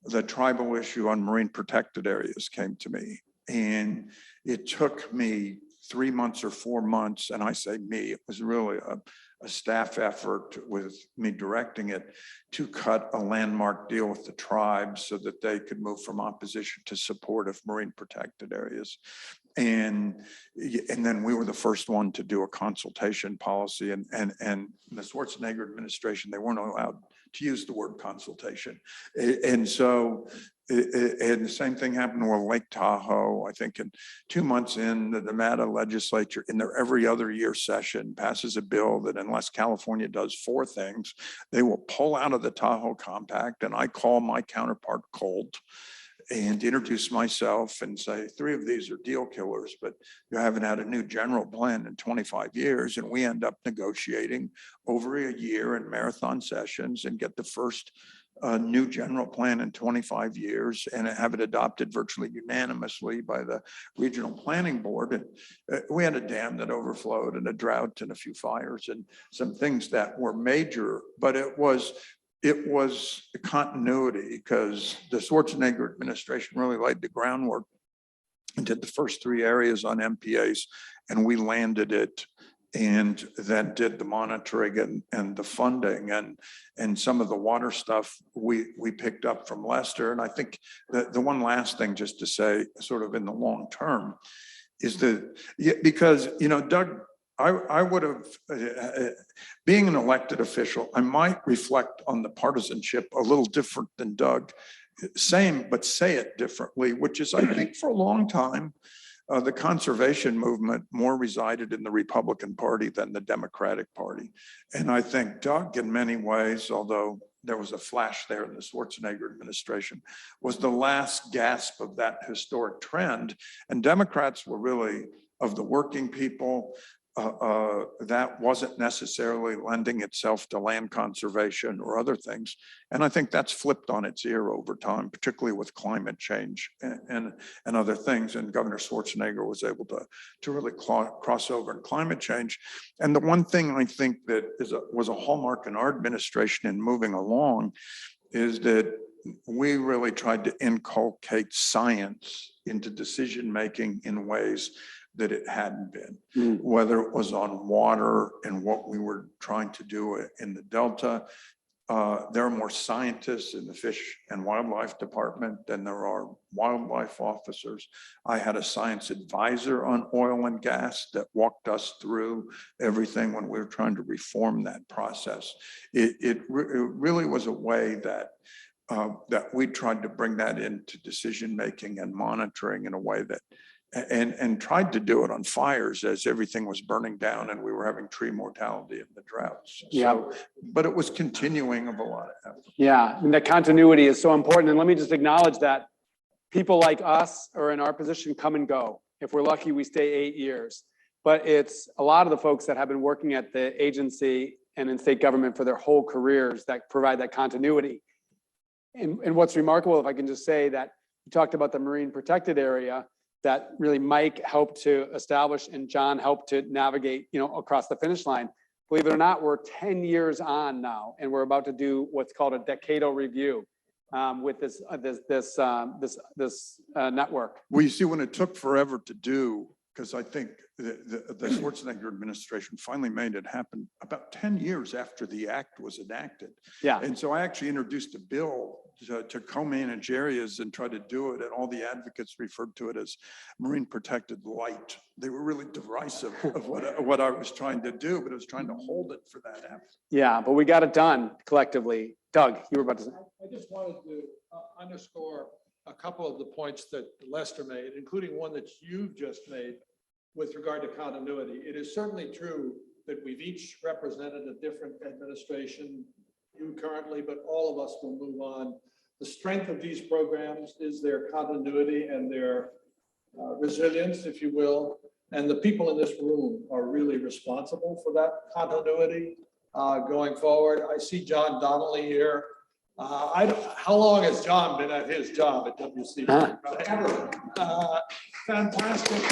the tribal issue on marine protected areas came to me, and it took me 3 months or 4 months, and I say me, it was really a staff effort with me directing it, to cut a landmark deal with the tribes so that they could move from opposition to support of marine protected areas. And then we were the first one to do a consultation policy, and the Schwarzenegger administration, they weren't allowed to use the word consultation. And so, and the same thing happened with Lake Tahoe. I think in 2 months in, the Nevada legislature in their every other year session passes a bill that unless California does 4 things, they will pull out of the Tahoe Compact. And I call my counterpart cold and introduce myself and say, 3 of these are deal killers, but you haven't had a new general plan in 25 years. And we end up negotiating over a year in marathon sessions and get the first new general plan in 25 years and have it adopted virtually unanimously by the regional planning board. And we had a dam that overflowed and a drought and a few fires and some things that were major, but it was a continuity because the Schwarzenegger administration really laid the groundwork and did the first 3 areas on MPAs, and we landed it and then did the monitoring and the funding and some of the water stuff we picked up from Lester. And I think the one last thing just to say sort of in the long term is that, because, you know, Doug, I would have, being an elected official, I might reflect on the partisanship a little different than Doug. Same, but say it differently, which is, I think for a long time, the conservation movement more resided in the Republican Party than the Democratic Party. And I think Doug, in many ways, although there was a flash there in the Schwarzenegger administration, was the last gasp of that historic trend. And Democrats were really of the working people. That wasn't necessarily lending itself to land conservation or other things. And I think that's flipped on its ear over time, particularly with climate change and other things. And Governor Schwarzenegger was able to really cross over in climate change. And the one thing I think that was a hallmark in our administration in moving along is that we really tried to inculcate science into decision-making in ways that it hadn't been, Mm. whether it was on water and what we were trying to do in the Delta. There are more scientists in the Fish and Wildlife Department than there are wildlife officers. I had a science advisor on oil and gas that walked us through everything when we were trying to reform that process. It really was a way that we tried to bring that into decision-making and monitoring in a way that, and tried to do it on fires as everything was burning down and we were having tree mortality in the droughts. Yeah. So, but it was continuing of a lot of effort. Yeah, and the continuity is so important. And let me just acknowledge that people like us or in our position come and go. If we're lucky, we stay 8 years. But it's a lot of the folks that have been working at the agency and in state government for their whole careers that provide that continuity. And what's remarkable, if I can just say that you talked about the marine protected area that really Mike helped to establish and John helped to navigate, across the finish line. Believe it or not, we're 10 years on now, and we're about to do what's called a decadal review with this network. Well, you see, when it took forever to do, because I think the Schwarzenegger administration finally made it happen about 10 years after the act was enacted. Yeah. And so I actually introduced a bill to co-manage areas and try to do it. And all the advocates referred to it as marine protected light. They were really derisive of what I was trying to do, but I was trying to hold it for that act. Yeah, but we got it done collectively. Doug, you were about to say. I just wanted to underscore a couple of the points that Lester made, including one that you've just made with regard to continuity. It is certainly true that we've each represented a different administration, you currently, but all of us will move on. The strength of these programs is their continuity and their resilience, if you will. And the people in this room are really responsible for that continuity going forward. I see John Donnelly here. How long has John been at his job at WC? Fantastic.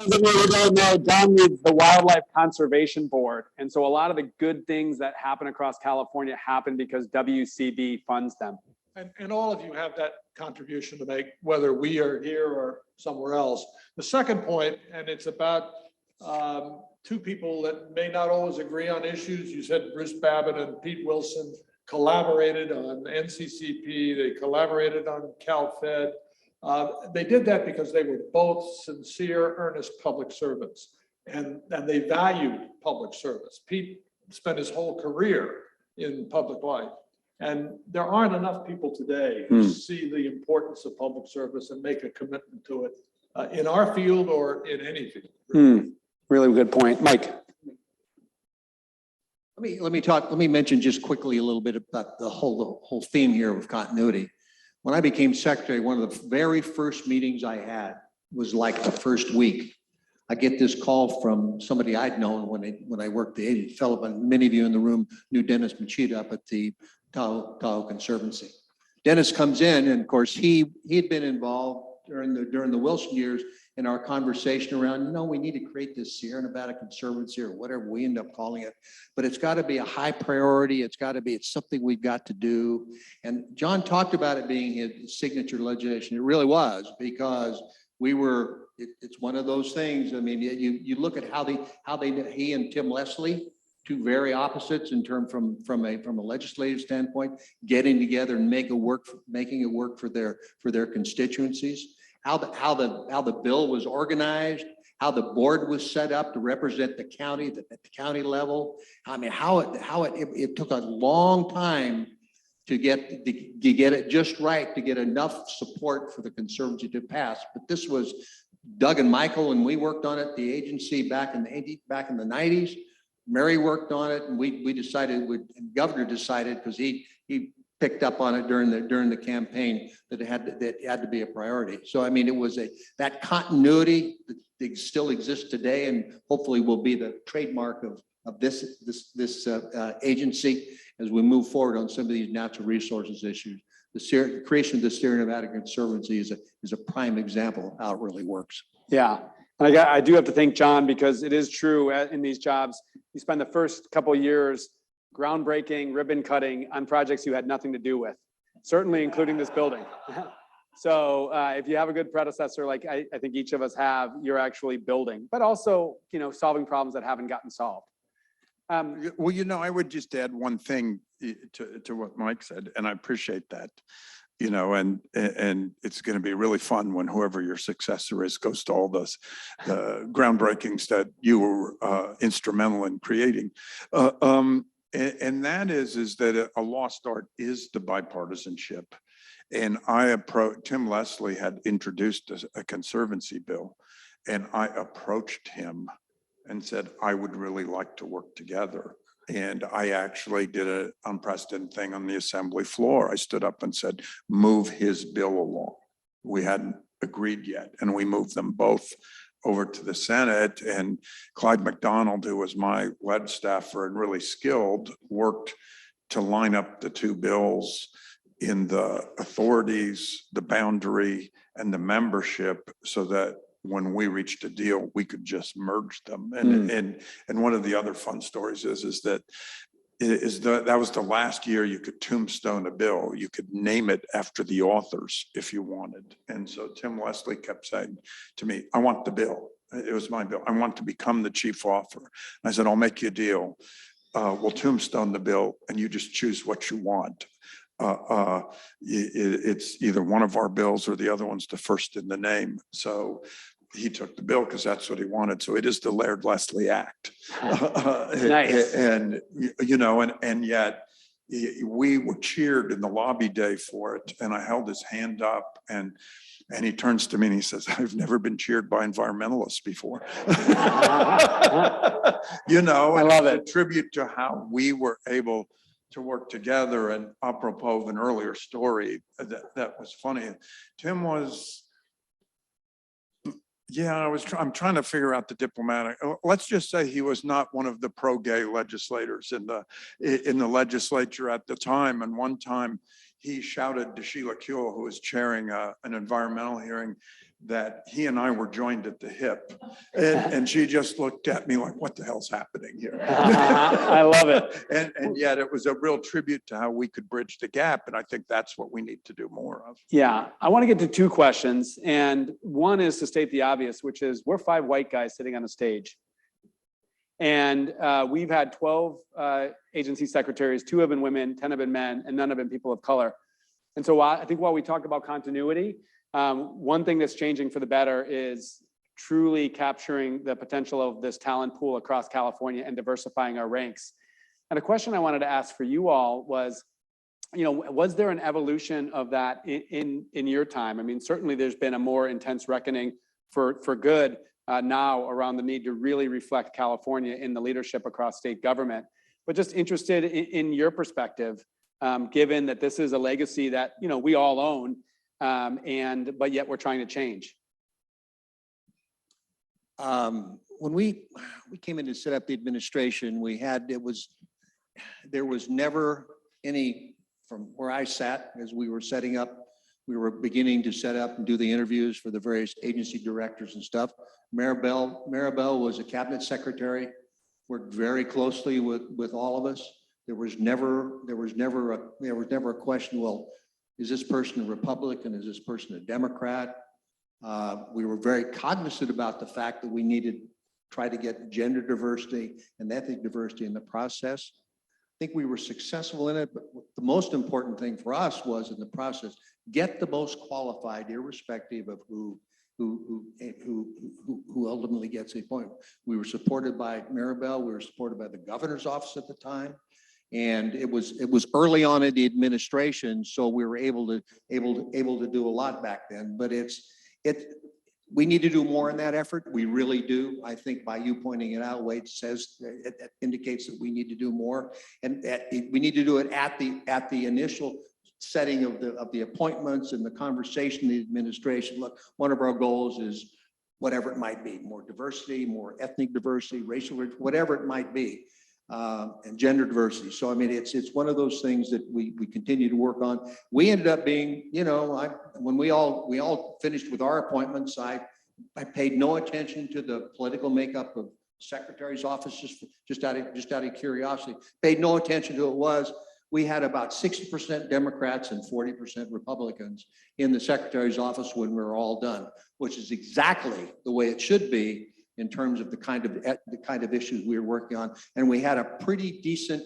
John leads the Wildlife Conservation Board. And so a lot of the good things that happen across California happen because WCB funds them. And all of you have that contribution to make, whether we are here or somewhere else. The second point, and it's about two people that may not always agree on issues. You said Bruce Babbitt and Pete Wilson collaborated on NCCP. They collaborated on CalFed. They did that because they were both sincere, earnest public servants, and they valued public service. Pete spent his whole career in public life, and there aren't enough people today who see the importance of public service and make a commitment to it in our field or in any field. Really good point. Mike. Let me mention just quickly a little bit about the whole theme here of continuity. When I became secretary, one of the very first meetings I had was like the first week. I get this call from somebody I'd known when I worked the agency. Philip, and many of you in the room knew Dennis Machida up at the Tahoe Conservancy. Dennis comes in, and of course he'd been involved during the Wilson years in our conversation around, we need to create this Sierra Nevada Conservancy or whatever we end up calling it, but it's got to be a high priority. It's something we've got to do. And John talked about it being his signature legislation. It really was, because it's one of those things. I mean, you look at how he and Tim Leslie, two very opposites in terms from a legislative standpoint, getting together and making it work for their constituencies. How the bill was organized, how the board was set up to represent the county at the county level. I mean, how it took a long time to get it just right, to get enough support for the Conservancy to pass. But this was Doug and Michael, and we worked on it, the agency back in the 90s. Mary worked on it, and we decided, and Governor decided, because he picked up on it during the campaign, that it had to be a priority. So I mean, it was that continuity that still exists today, and hopefully will be the trademark of this agency as we move forward on some of these natural resources issues. The creation of the Sierra Nevada Conservancy is a prime example of how it really works. Yeah, and I do have to thank John, because it is true in these jobs, you spend the first couple of years groundbreaking, ribbon cutting on projects you had nothing to do with. certainly including this building. So if you have a good predecessor, like I think each of us have, you're actually building, but also, solving problems that haven't gotten solved. Well, I would just add one thing to what Mike said, and I appreciate that. And it's going to be really fun when whoever your successor is goes to all the groundbreakings that you were instrumental in creating. And that is that a lost art is the bipartisanship. And Tim Leslie had introduced a Conservancy bill, and I approached him and said, I would really like to work together. And I actually did an unprecedented thing on the assembly floor. I stood up and said, move his bill along. We hadn't agreed yet, and we moved them both over to the Senate. And Clyde McDonald, who was my lead staffer and really skilled, worked to line up the two bills in the authorities, the boundary, and the membership, so that when we reached a deal, we could just merge them. And one of the other fun stories is that that was the last year you could tombstone a bill. You could name it after the authors if you wanted. And so Tim Leslie kept saying to me, I want the bill. It was my bill. I want to become the chief author. I said, I'll make you a deal. We'll tombstone the bill and you just choose what you want. It's either one of our bills or the other one's the first in the name. So he took the bill because that's what he wanted. So it is the Laird Leslie Act. Nice. And yet we were cheered in the lobby day for it. And I held his hand up and he turns to me and he says, I've never been cheered by environmentalists before. I love it. A tribute to how we were able to work together. And apropos of an earlier story that was funny, Tim was, I'm trying to figure out the diplomatic, let's just say he was not one of the pro-gay legislators in the legislature at the time. And one time he shouted to Sheila Kuehl, who was chairing an environmental hearing, that he and I were joined at the hip. And she just looked at me like, what the hell's happening here? I love it. And yet it was a real tribute to how we could bridge the gap. And I think that's what we need to do more of. Yeah, I want to get to two questions. And one is to state the obvious, which is we're 5 white guys sitting on a stage. And we've had 12 agency secretaries, 2 have been women, 10 have been men, and none have been people of color. And so I think while we talk about continuity, one thing that's changing for the better is truly capturing the potential of this talent pool across California and diversifying our ranks. And a question I wanted to ask for you all was, was there an evolution of that in your time? I mean, certainly there's been a more intense reckoning for good now around the need to really reflect California in the leadership across state government. But just interested in your perspective, given that this is a legacy that we all own, but yet we're trying to change. When we came in to set up the administration, there was never any, from where I sat as we were setting up, we were beginning to set up and do the interviews for the various agency directors and stuff. Maribel was a cabinet secretary, worked very closely with all of us. There was never a question, well, is this person a Republican? Is this person a Democrat? We were very cognizant about the fact that we needed to try to get gender diversity and ethnic diversity in the process. I think we were successful in it, but the most important thing for us was in the process, get the most qualified, irrespective of who ultimately gets a point. We were supported by Maribel. We were supported by the governor's office at the time. And it was early on in the administration, so we were able to do a lot back then. But we need to do more in that effort. We really do. I think by you pointing it out, Wade says it indicates that we need to do more, and we need to do it at the initial setting of the appointments and the conversation, the administration. Look, one of our goals is whatever it might be, more diversity, more ethnic diversity, racial, whatever it might be. And gender diversity. So, I mean, it's one of those things that we continue to work on. We ended up being, when we all finished with our appointments, I paid no attention to the political makeup of secretary's office, just out of curiosity, paid no attention to who it was. we had about 60% Democrats and 40% Republicans in the secretary's office when we were all done, which is exactly the way it should be in terms of the kind of issues we were working on. And we had a pretty decent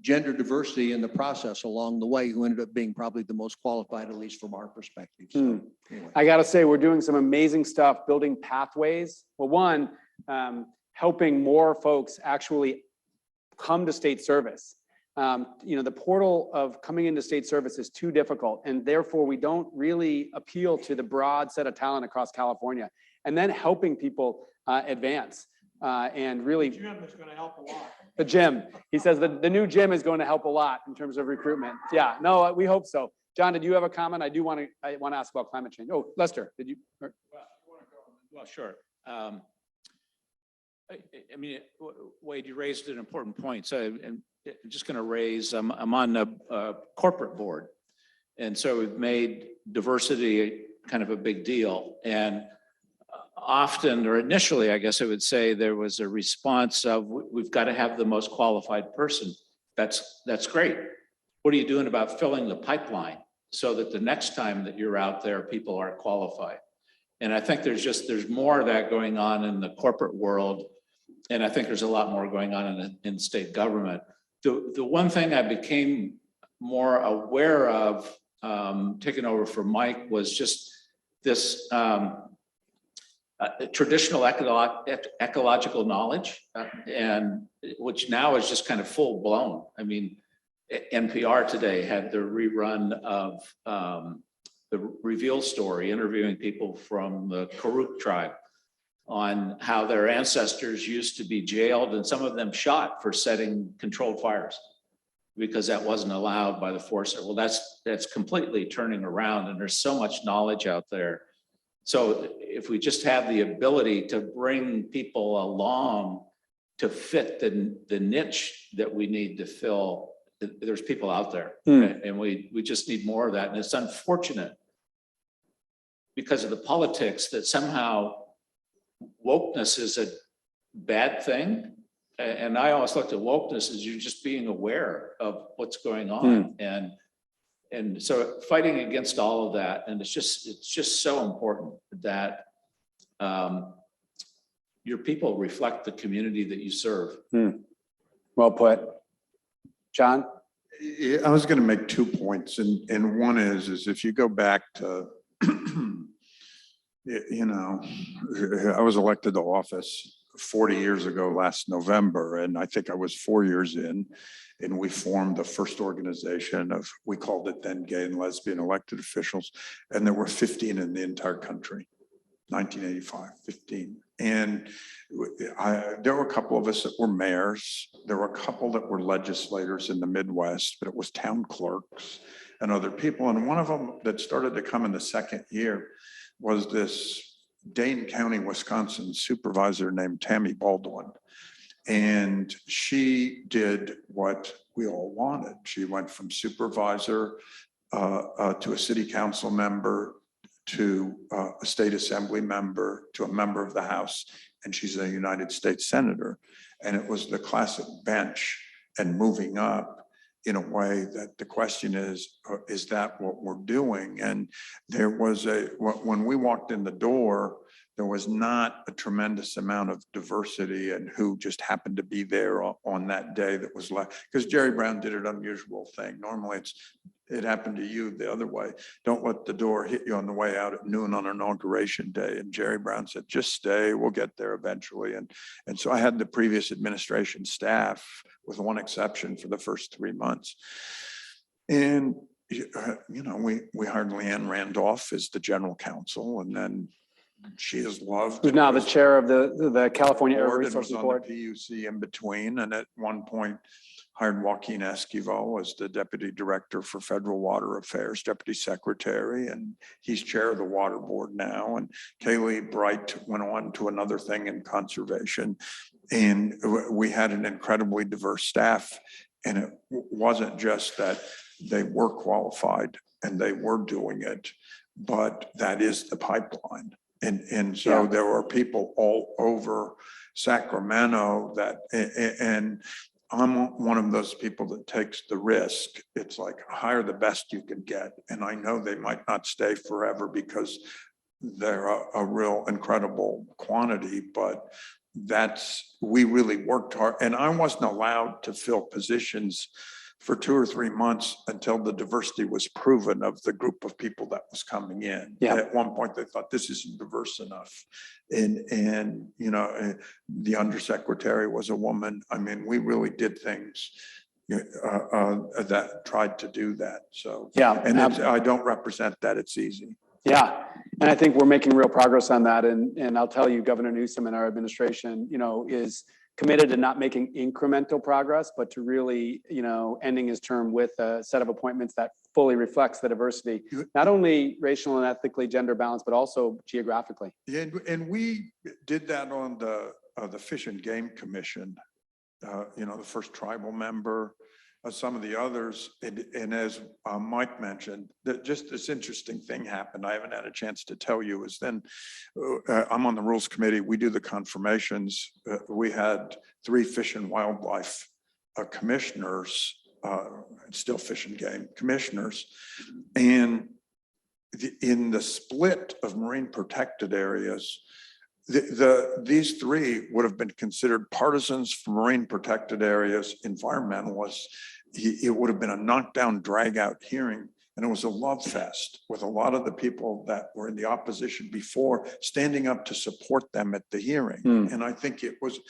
gender diversity in the process along the way, who ended up being probably the most qualified, at least from our perspective. So, anyway. I gotta say, we're doing some amazing stuff, building pathways. Well, one, helping more folks actually come to state service. The portal of coming into state service is too difficult, and therefore we don't really appeal to the broad set of talent across California. And then helping people advance and really. The gym is going to help a lot. The gym, he says the new gym is going to help a lot in terms of recruitment. Yeah, no, we hope so. John, did you have a comment? I want to ask about climate change. Oh, Lester, did you? Well, sure. I mean, Wade, you raised an important point. So I'm just going to raise, I'm on a corporate board. And so we've made diversity kind of a big deal. And often, or initially, I guess I would say, there was a response of, we've got to have the most qualified person. That's great. What are you doing about filling the pipeline so that the next time that you're out there, people are qualified? And I think there's more of that going on in the corporate world. And I think there's a lot more going on in state government. The one thing I became more aware of taking over for Mike was just this traditional ecological knowledge, and which now is just kind of full blown. I mean, NPR today had the rerun of the Reveal story, interviewing people from the Karuk tribe on how their ancestors used to be jailed and some of them shot for setting controlled fires because that wasn't allowed by the Forest Service. Well, that's completely turning around, and there's so much knowledge out there. So if we just have the ability to bring people along to fit the niche that we need to fill, there's people out there, and we just need more of that. And it's unfortunate because of the politics that somehow wokeness is a bad thing. And I always looked at wokeness as you just being aware of what's going on. And so fighting against all of that, and it's just so important that your people reflect the community that you serve. Well put. John? I was going to make 2 points, and one is if you go back to, I was elected to office 40 years ago last November, and I think I was 4 years in, and we formed the first organization of, we called it then Gay and Lesbian Elected Officials, and there were 15 in the entire country, 1985, 15. And there were a couple of us that were mayors. There were a couple that were legislators in the Midwest, but it was town clerks and other people. And one of them that started to come in the second year was this Dane County, Wisconsin supervisor named Tammy Baldwin. And she did what we all wanted. She went from supervisor to a city council member, to a state assembly member, to a member of the House, and she's a United States Senator. And it was the classic bench and moving up in a way that the question is that what we're doing? And there was when we walked in the door, there was not a tremendous amount of diversity and who just happened to be there on that day that was like, because Jerry Brown did an unusual thing. Normally it happened to you the other way. Don't let the door hit you on the way out at noon on inauguration day. And Jerry Brown said, just stay, we'll get there eventually. And so I had the previous administration staff, with one exception, for the first 3 months. And, we hired Leanne Randolph as the general counsel, and then she is loved. Who's now the chair of the California Air Resources Board. PUC in between, and at one point hired Joaquin Esquivel as the deputy director for federal water affairs, deputy secretary, and he's chair of the water board now. And Kaylee Bright went on to another thing in conservation. And we had an incredibly diverse staff. And it wasn't just that they were qualified and they were doing it, but that is the pipeline. And so there were people all over Sacramento that, and I'm one of those people that takes the risk. It's like hire the best you can get. And I know they might not stay forever because they're a real incredible quantity, but we really worked hard. And I wasn't allowed to fill positions for 2 or 3 months until the diversity was proven of the group of people that was coming in. Yeah. At one point, they thought this isn't diverse enough. And you know, the undersecretary was a woman. I mean, we really did things that tried to do that. So, Yeah. and I don't represent that it's easy. Yeah, and I think we're making real progress on that. And I'll tell you, Governor Newsom and our administration, you know, is committed to not making incremental progress, but to really, you know, ending his term with a set of appointments that fully reflects the diversity, not only racial and ethnically gender balanced, but also geographically. And we did that on the Fish and Game Commission, you know, the first tribal member, some of the others. And as Mike mentioned, that just this interesting thing happened. I haven't had a chance to tell you is then I'm on the Rules Committee. We do the confirmations. We had 3 Fish and Wildlife commissioners, still Fish and Game commissioners. And in the split of marine protected areas, these 3 would have been considered partisans for marine protected areas, environmentalists. It would have been a knockdown, drag out hearing. And it was a love fest with a lot of the people that were in the opposition before standing up to support them at the hearing. And I think it was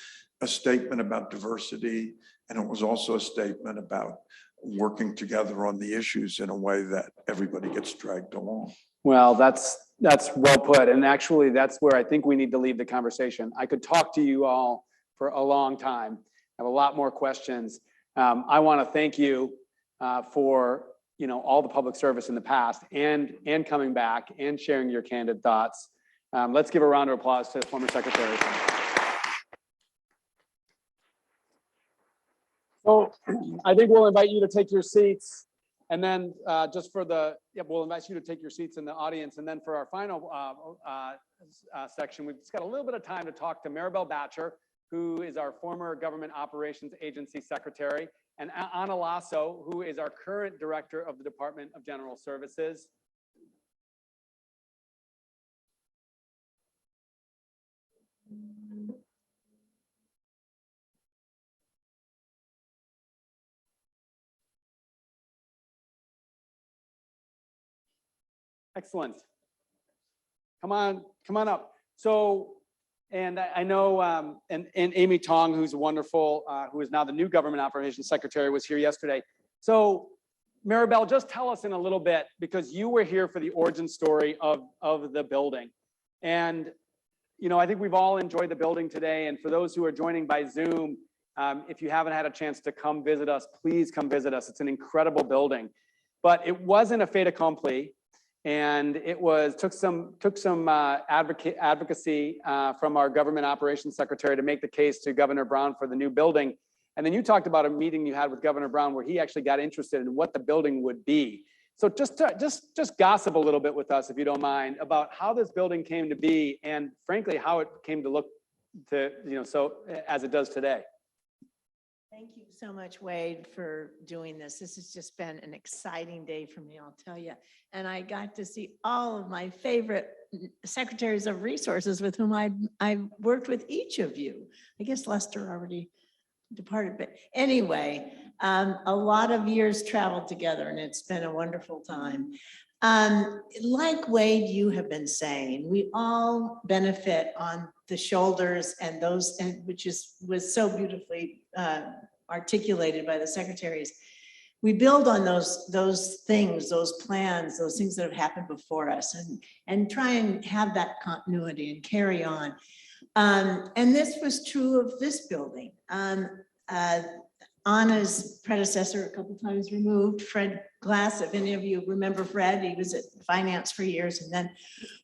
a statement about diversity. And it was also a statement about working together on the issues in a way that everybody gets dragged along. Well, that's well put. And actually, that's where I think we need to leave the conversation. I could talk to you all for a long time. I have a lot more questions. I want to thank you for, you know, all the public service in the past and coming back and sharing your candid thoughts. Let's give a round of applause to the former secretary. So I think we'll invite you to take your seats. And then we'll invite you to take your seats in the audience. And then for our final section, we've just got a little bit of time to talk to Maribel Batcher, who is our former Government Operations Agency Secretary, and Ana Lasso, who is our current Director of the Department of General Services. Excellent. Come on up. So, and I know, and Amy Tong, who's wonderful, who is now the new Government Operations Secretary, was here yesterday. So, Maribel, just tell us in a little bit, because you were here for the origin story of the building. And, you know, I think we've all enjoyed the building today. And for those who are joining by Zoom, if you haven't had a chance to come visit us, please come visit us. It's an incredible building. But it wasn't a fait accompli. And it took some advocacy from our Government Operations Secretary to make the case to Governor Brown for the new building. And then you talked about a meeting you had with Governor Brown where he actually got interested in what the building would be. So just gossip a little bit with us, if you don't mind, about how this building came to be and frankly, how it came to look to, you know, so as it does today. Thank you so much, Wade, for doing this. This has just been an exciting day for me, I'll tell you. And I got to see all of my favorite secretaries of resources with whom I worked with each of you. I guess Lester already departed, but anyway, a lot of years traveled together and it's been a wonderful time. Like Wade, you have been saying, we all benefit on the shoulders and those, and which was so beautifully articulated by the secretaries. We build on those things, those plans, those things that have happened before us, and try and have that continuity and carry on. And this was true of this building. Anna's predecessor, a couple times removed, Fred Glass, if any of you remember Fred, he was at finance for years and then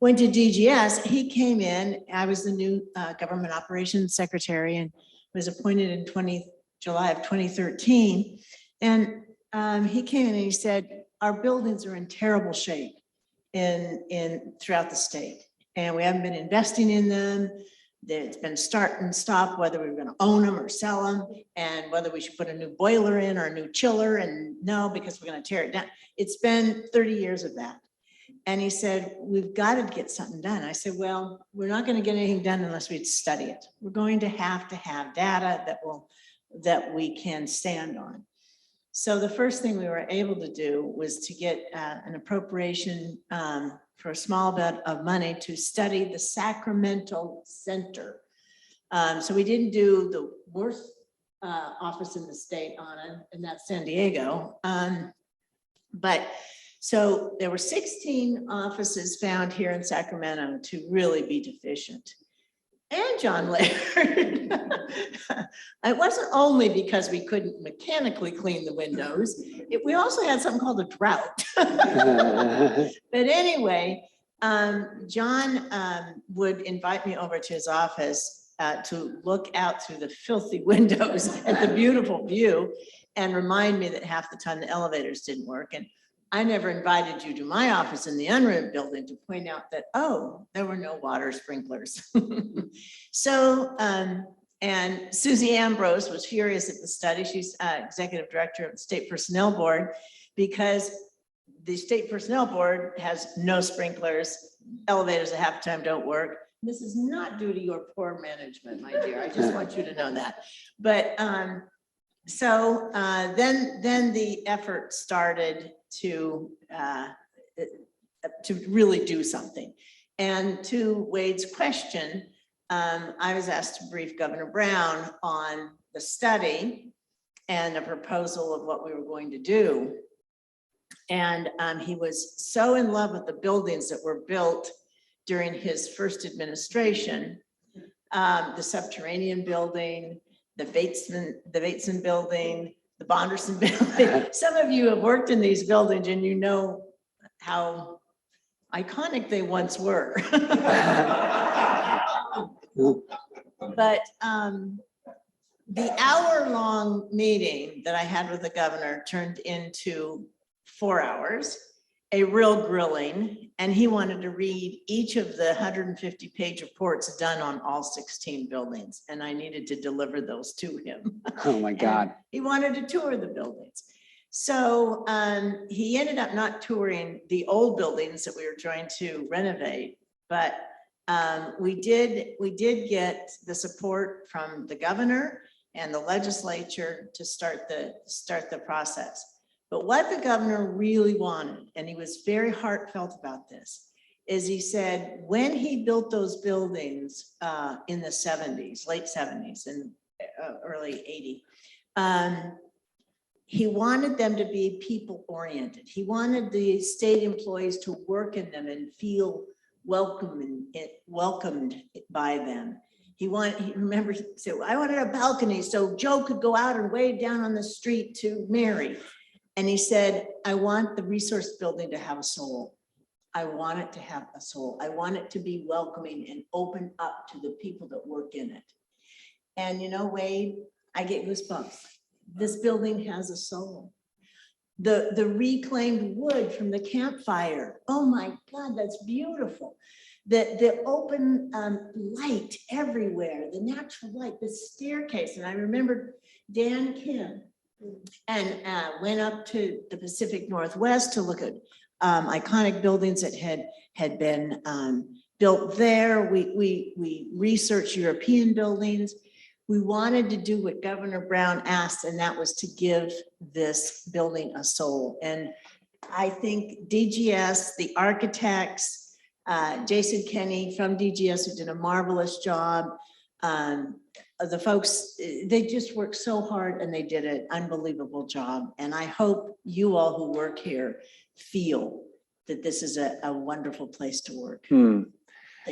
went to DGS. He came in, I was the new Government Operations Secretary and was appointed in July of 2013. And he came in and he said, our buildings are in terrible shape throughout the state. And we haven't been investing in them. It's been start and stop, whether we were gonna own them or sell them, and whether we should put a new boiler in or a new chiller, and no, because we're gonna tear it down. It's been 30 years of that. And he said, we've got to get something done. I said, well, we're not gonna get anything done unless we study it. We're going to have data that we can stand on. So the first thing we were able to do was to get an appropriation for a small bit of money to study the Sacramento Center. So we didn't do the worst office in the state on it, and that's San Diego. But so there were 16 offices found here in Sacramento to really be deficient. And John Laird. It wasn't only because we couldn't mechanically clean the windows. We also had something called a drought. But anyway, John would invite me over to his office to look out through the filthy windows at the beautiful view and remind me that half the time the elevators didn't work. And I never invited you to my office in the Unreal building to point out that, oh, there were no water sprinklers. So, and Susie Ambrose was furious at the study. She's executive director of the State Personnel Board, because the State Personnel Board has no sprinklers, elevators at half the time don't work. This is not due to your poor management, my dear. I just want you to know that. But so then the effort started to really do something. And to Wade's question, I was asked to brief Governor Brown on the study and a proposal of what we were going to do. And he was so in love with the buildings that were built during his first administration, the subterranean building, the Bateson building, the Bonderson building. Some of you have worked in these buildings and you know how iconic they once were. But the hour-long meeting that I had with the governor turned into 4 hours, a real grilling, and he wanted to read each of the 150-page reports done on all 16 buildings, and I needed to deliver those to him. Oh my God. And he wanted to tour the buildings. So he ended up not touring the old buildings that we were trying to renovate, but we did get the support from the governor and the legislature to start the process. But what the governor really wanted, and he was very heartfelt about this, is he said when he built those buildings in the 70s, late 70s and early 80, he wanted them to be people oriented. He wanted the state employees to work in them and feel welcomed by them. He said, I wanted a balcony so Joe could go out and wave down on the street to Mary. And he said, I want the resource building to have a soul. I want it to have a soul. I want it to be welcoming and open up to the people that work in it. And you know, Wade, I get goosebumps. This building has a soul. The reclaimed wood from the campfire. Oh my God, that's beautiful. The open light everywhere, the natural light, the staircase. And I remember Dan Kim and went up to the Pacific Northwest to look at iconic buildings that had been built there. We researched European buildings. We wanted to do what Governor Brown asked, and that was to give this building a soul. And I think DGS, the architects, Jason Kenny from DGS, who did a marvelous job, the folks, they just worked so hard and they did an unbelievable job. And I hope you all who work here feel that this is a wonderful place to work.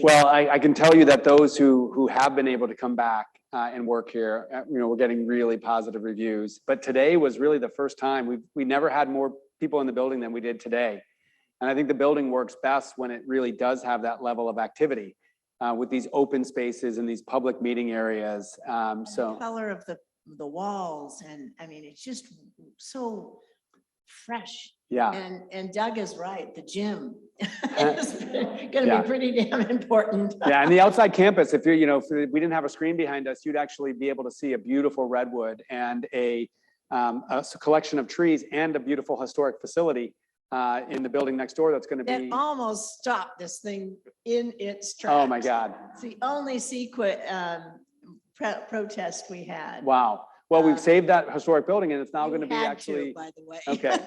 Well, I can tell you that those who have been able to come back and work here, we're getting really positive reviews. But today was really the first time we never had more people in the building than we did today. And I think the building works best when it really does have that level of activity with these open spaces and these public meeting areas. The color of the walls, and I mean, it's just so fresh Yeah. And Doug is right, the gym is gonna Yeah. be pretty damn important. Yeah, and the outside campus, if you're, if we didn't have a screen behind us, you'd actually be able to see a beautiful redwood and a collection of trees and a beautiful historic facility in the building next door that's going to That be. almost stopped this thing in its tracks. Oh my God. It's the only secret protest we had. Wow. Well, we've saved that historic building and it's now going to be You had actually. by the way. Okay.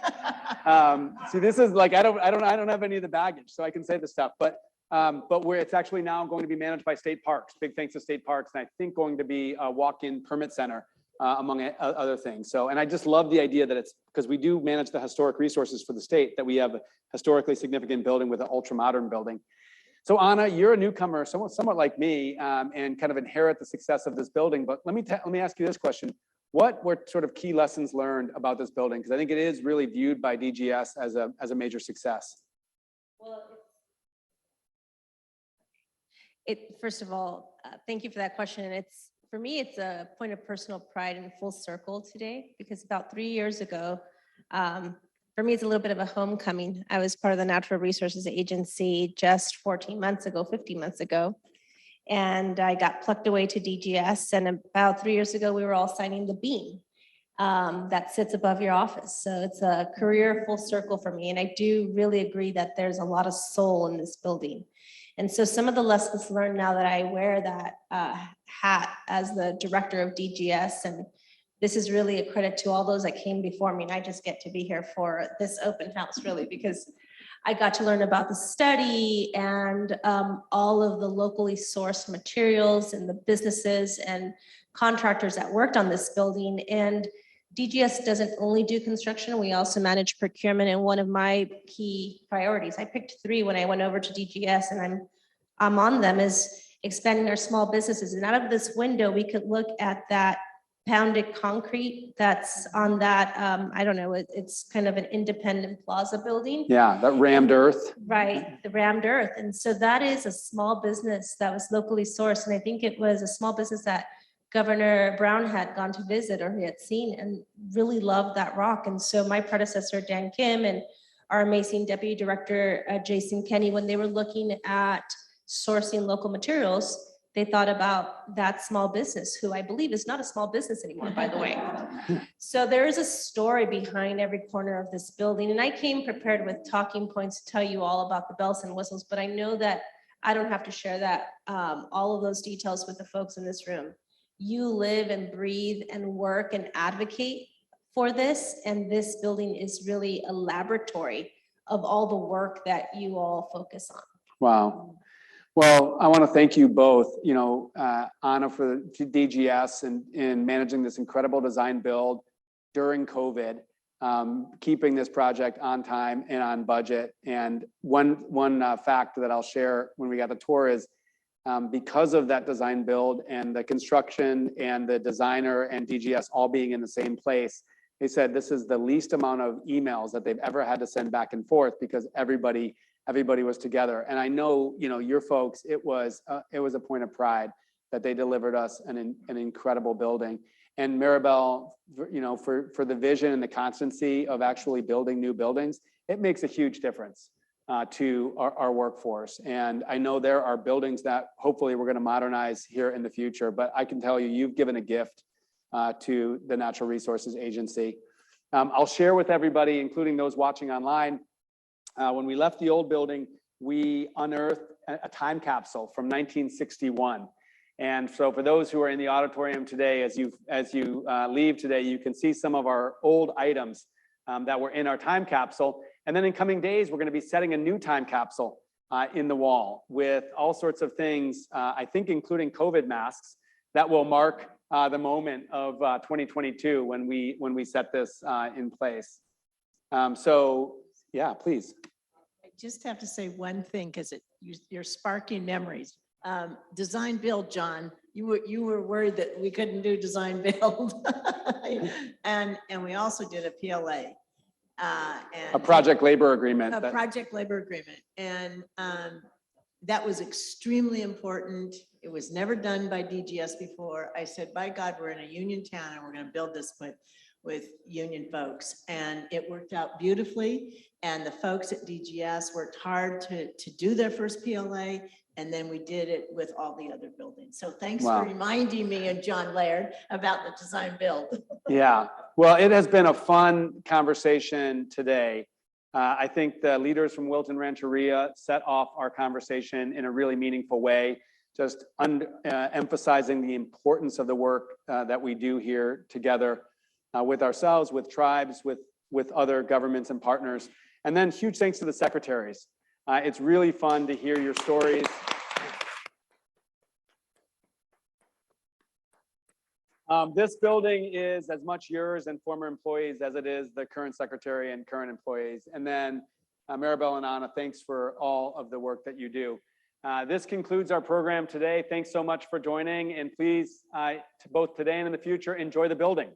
See, this is like, I don't have any of the baggage, so I can say this stuff, but it's actually now going to be managed by state parks. Big thanks to state parks. And I think going to be a walk-in permit center among other things. So, and I just love the idea that it's, because we do manage the historic resources for the state, that we have a historically significant building with an ultra-modern building. So Anna, you're a newcomer, somewhat like me, and kind of inherit the success of this building. But let me ask you this question. What were sort of key lessons learned about this building? Because I think it is really viewed by DGS as a major success. Well, first of all, thank you for that question. For me, it's a point of personal pride and full circle today, because about 3 years ago, for me, it's a little bit of a homecoming. I was part of the Natural Resources Agency just 15 months ago. And I got plucked away to DGS. And about 3 years ago, we were all signing the beam that sits above your office. So it's a career full circle for me. And I do really agree that there's a lot of soul in this building. And so some of the lessons learned now that I wear that hat as the director of DGS, and this is really a credit to all those that came before me. And I just get to be here for this open house, really, because I got to learn about the study and all of the locally sourced materials and the businesses and contractors that worked on this building. And DGS doesn't only do construction, we also manage procurement. And one of my key priorities, I picked 3 when I went over to DGS, and I'm on them, is expanding our small businesses. And out of this window, we could look at that pounded concrete that's on that, I don't know, it's kind of an independent plaza building. Yeah, that rammed earth. Right, the rammed earth. And so that is a small business that was locally sourced. And I think it was a small business that Governor Brown had gone to visit or he had seen and really loved that rock. And so my predecessor, Dan Kim, and our amazing Deputy Director, Jason Kenny, when they were looking at sourcing local materials, they thought about that small business, who I believe is not a small business anymore, by the way. So there is a story behind every corner of this building. And I came prepared with talking points to tell you all about the bells and whistles, but I know that I don't have to share that, all of those details with the folks in this room. You live and breathe and work and advocate for this. And this building is really a laboratory of all the work that you all focus on. Wow. Well, I want to thank you both, Anna for the DGS and managing this incredible design build during COVID, keeping this project on time and on budget. And one fact that I'll share when we got the tour is because of that design build and the construction and the designer and DGS all being in the same place, they said this is the least amount of emails that they've ever had to send back and forth because everybody was together. And I know, your folks, it was a point of pride that they delivered us an incredible building. And Maribel, for the vision and the constancy of actually building new buildings, it makes a huge difference to our workforce. And I know there are buildings that hopefully we're going to modernize here in the future, but I can tell you, you've given a gift to the Natural Resources Agency. I'll share with everybody, including those watching online, when we left the old building, we unearthed a time capsule from 1961. And so for those who are in the auditorium today, as you leave today, you can see some of our old items that were in our time capsule. And then in coming days, we're going to be setting a new time capsule in the wall with all sorts of things, I think including COVID masks that will mark the moment of 2022 when we set this in place. So yeah, please. I just have to say one thing because you're sparking memories. Design build, John. You were worried that we couldn't do design build, and we also did a PLA. And A project labor agreement. A project labor agreement, and that was extremely important. It was never done by DGS before. I said, by God, we're in a union town and we're going to build this, but with union folks, and it worked out beautifully. And the folks at DGS worked hard to do their first PLA, and then we did it with all the other buildings. So thanks Wow. for reminding me and John Laird about the design build. Yeah, well, it has been a fun conversation today. I think the leaders from Wilton Rancheria set off our conversation in a really meaningful way, just emphasizing the importance of the work that we do here together with ourselves, with tribes, with other governments and partners. And then huge thanks to the secretaries. It's really fun to hear your stories. This building is as much yours and former employees as it is the current secretary and current employees. And then Maribel and Anna, thanks for all of the work that you do. This concludes our program today. Thanks so much for joining, and please, to both today and in the future, enjoy the building.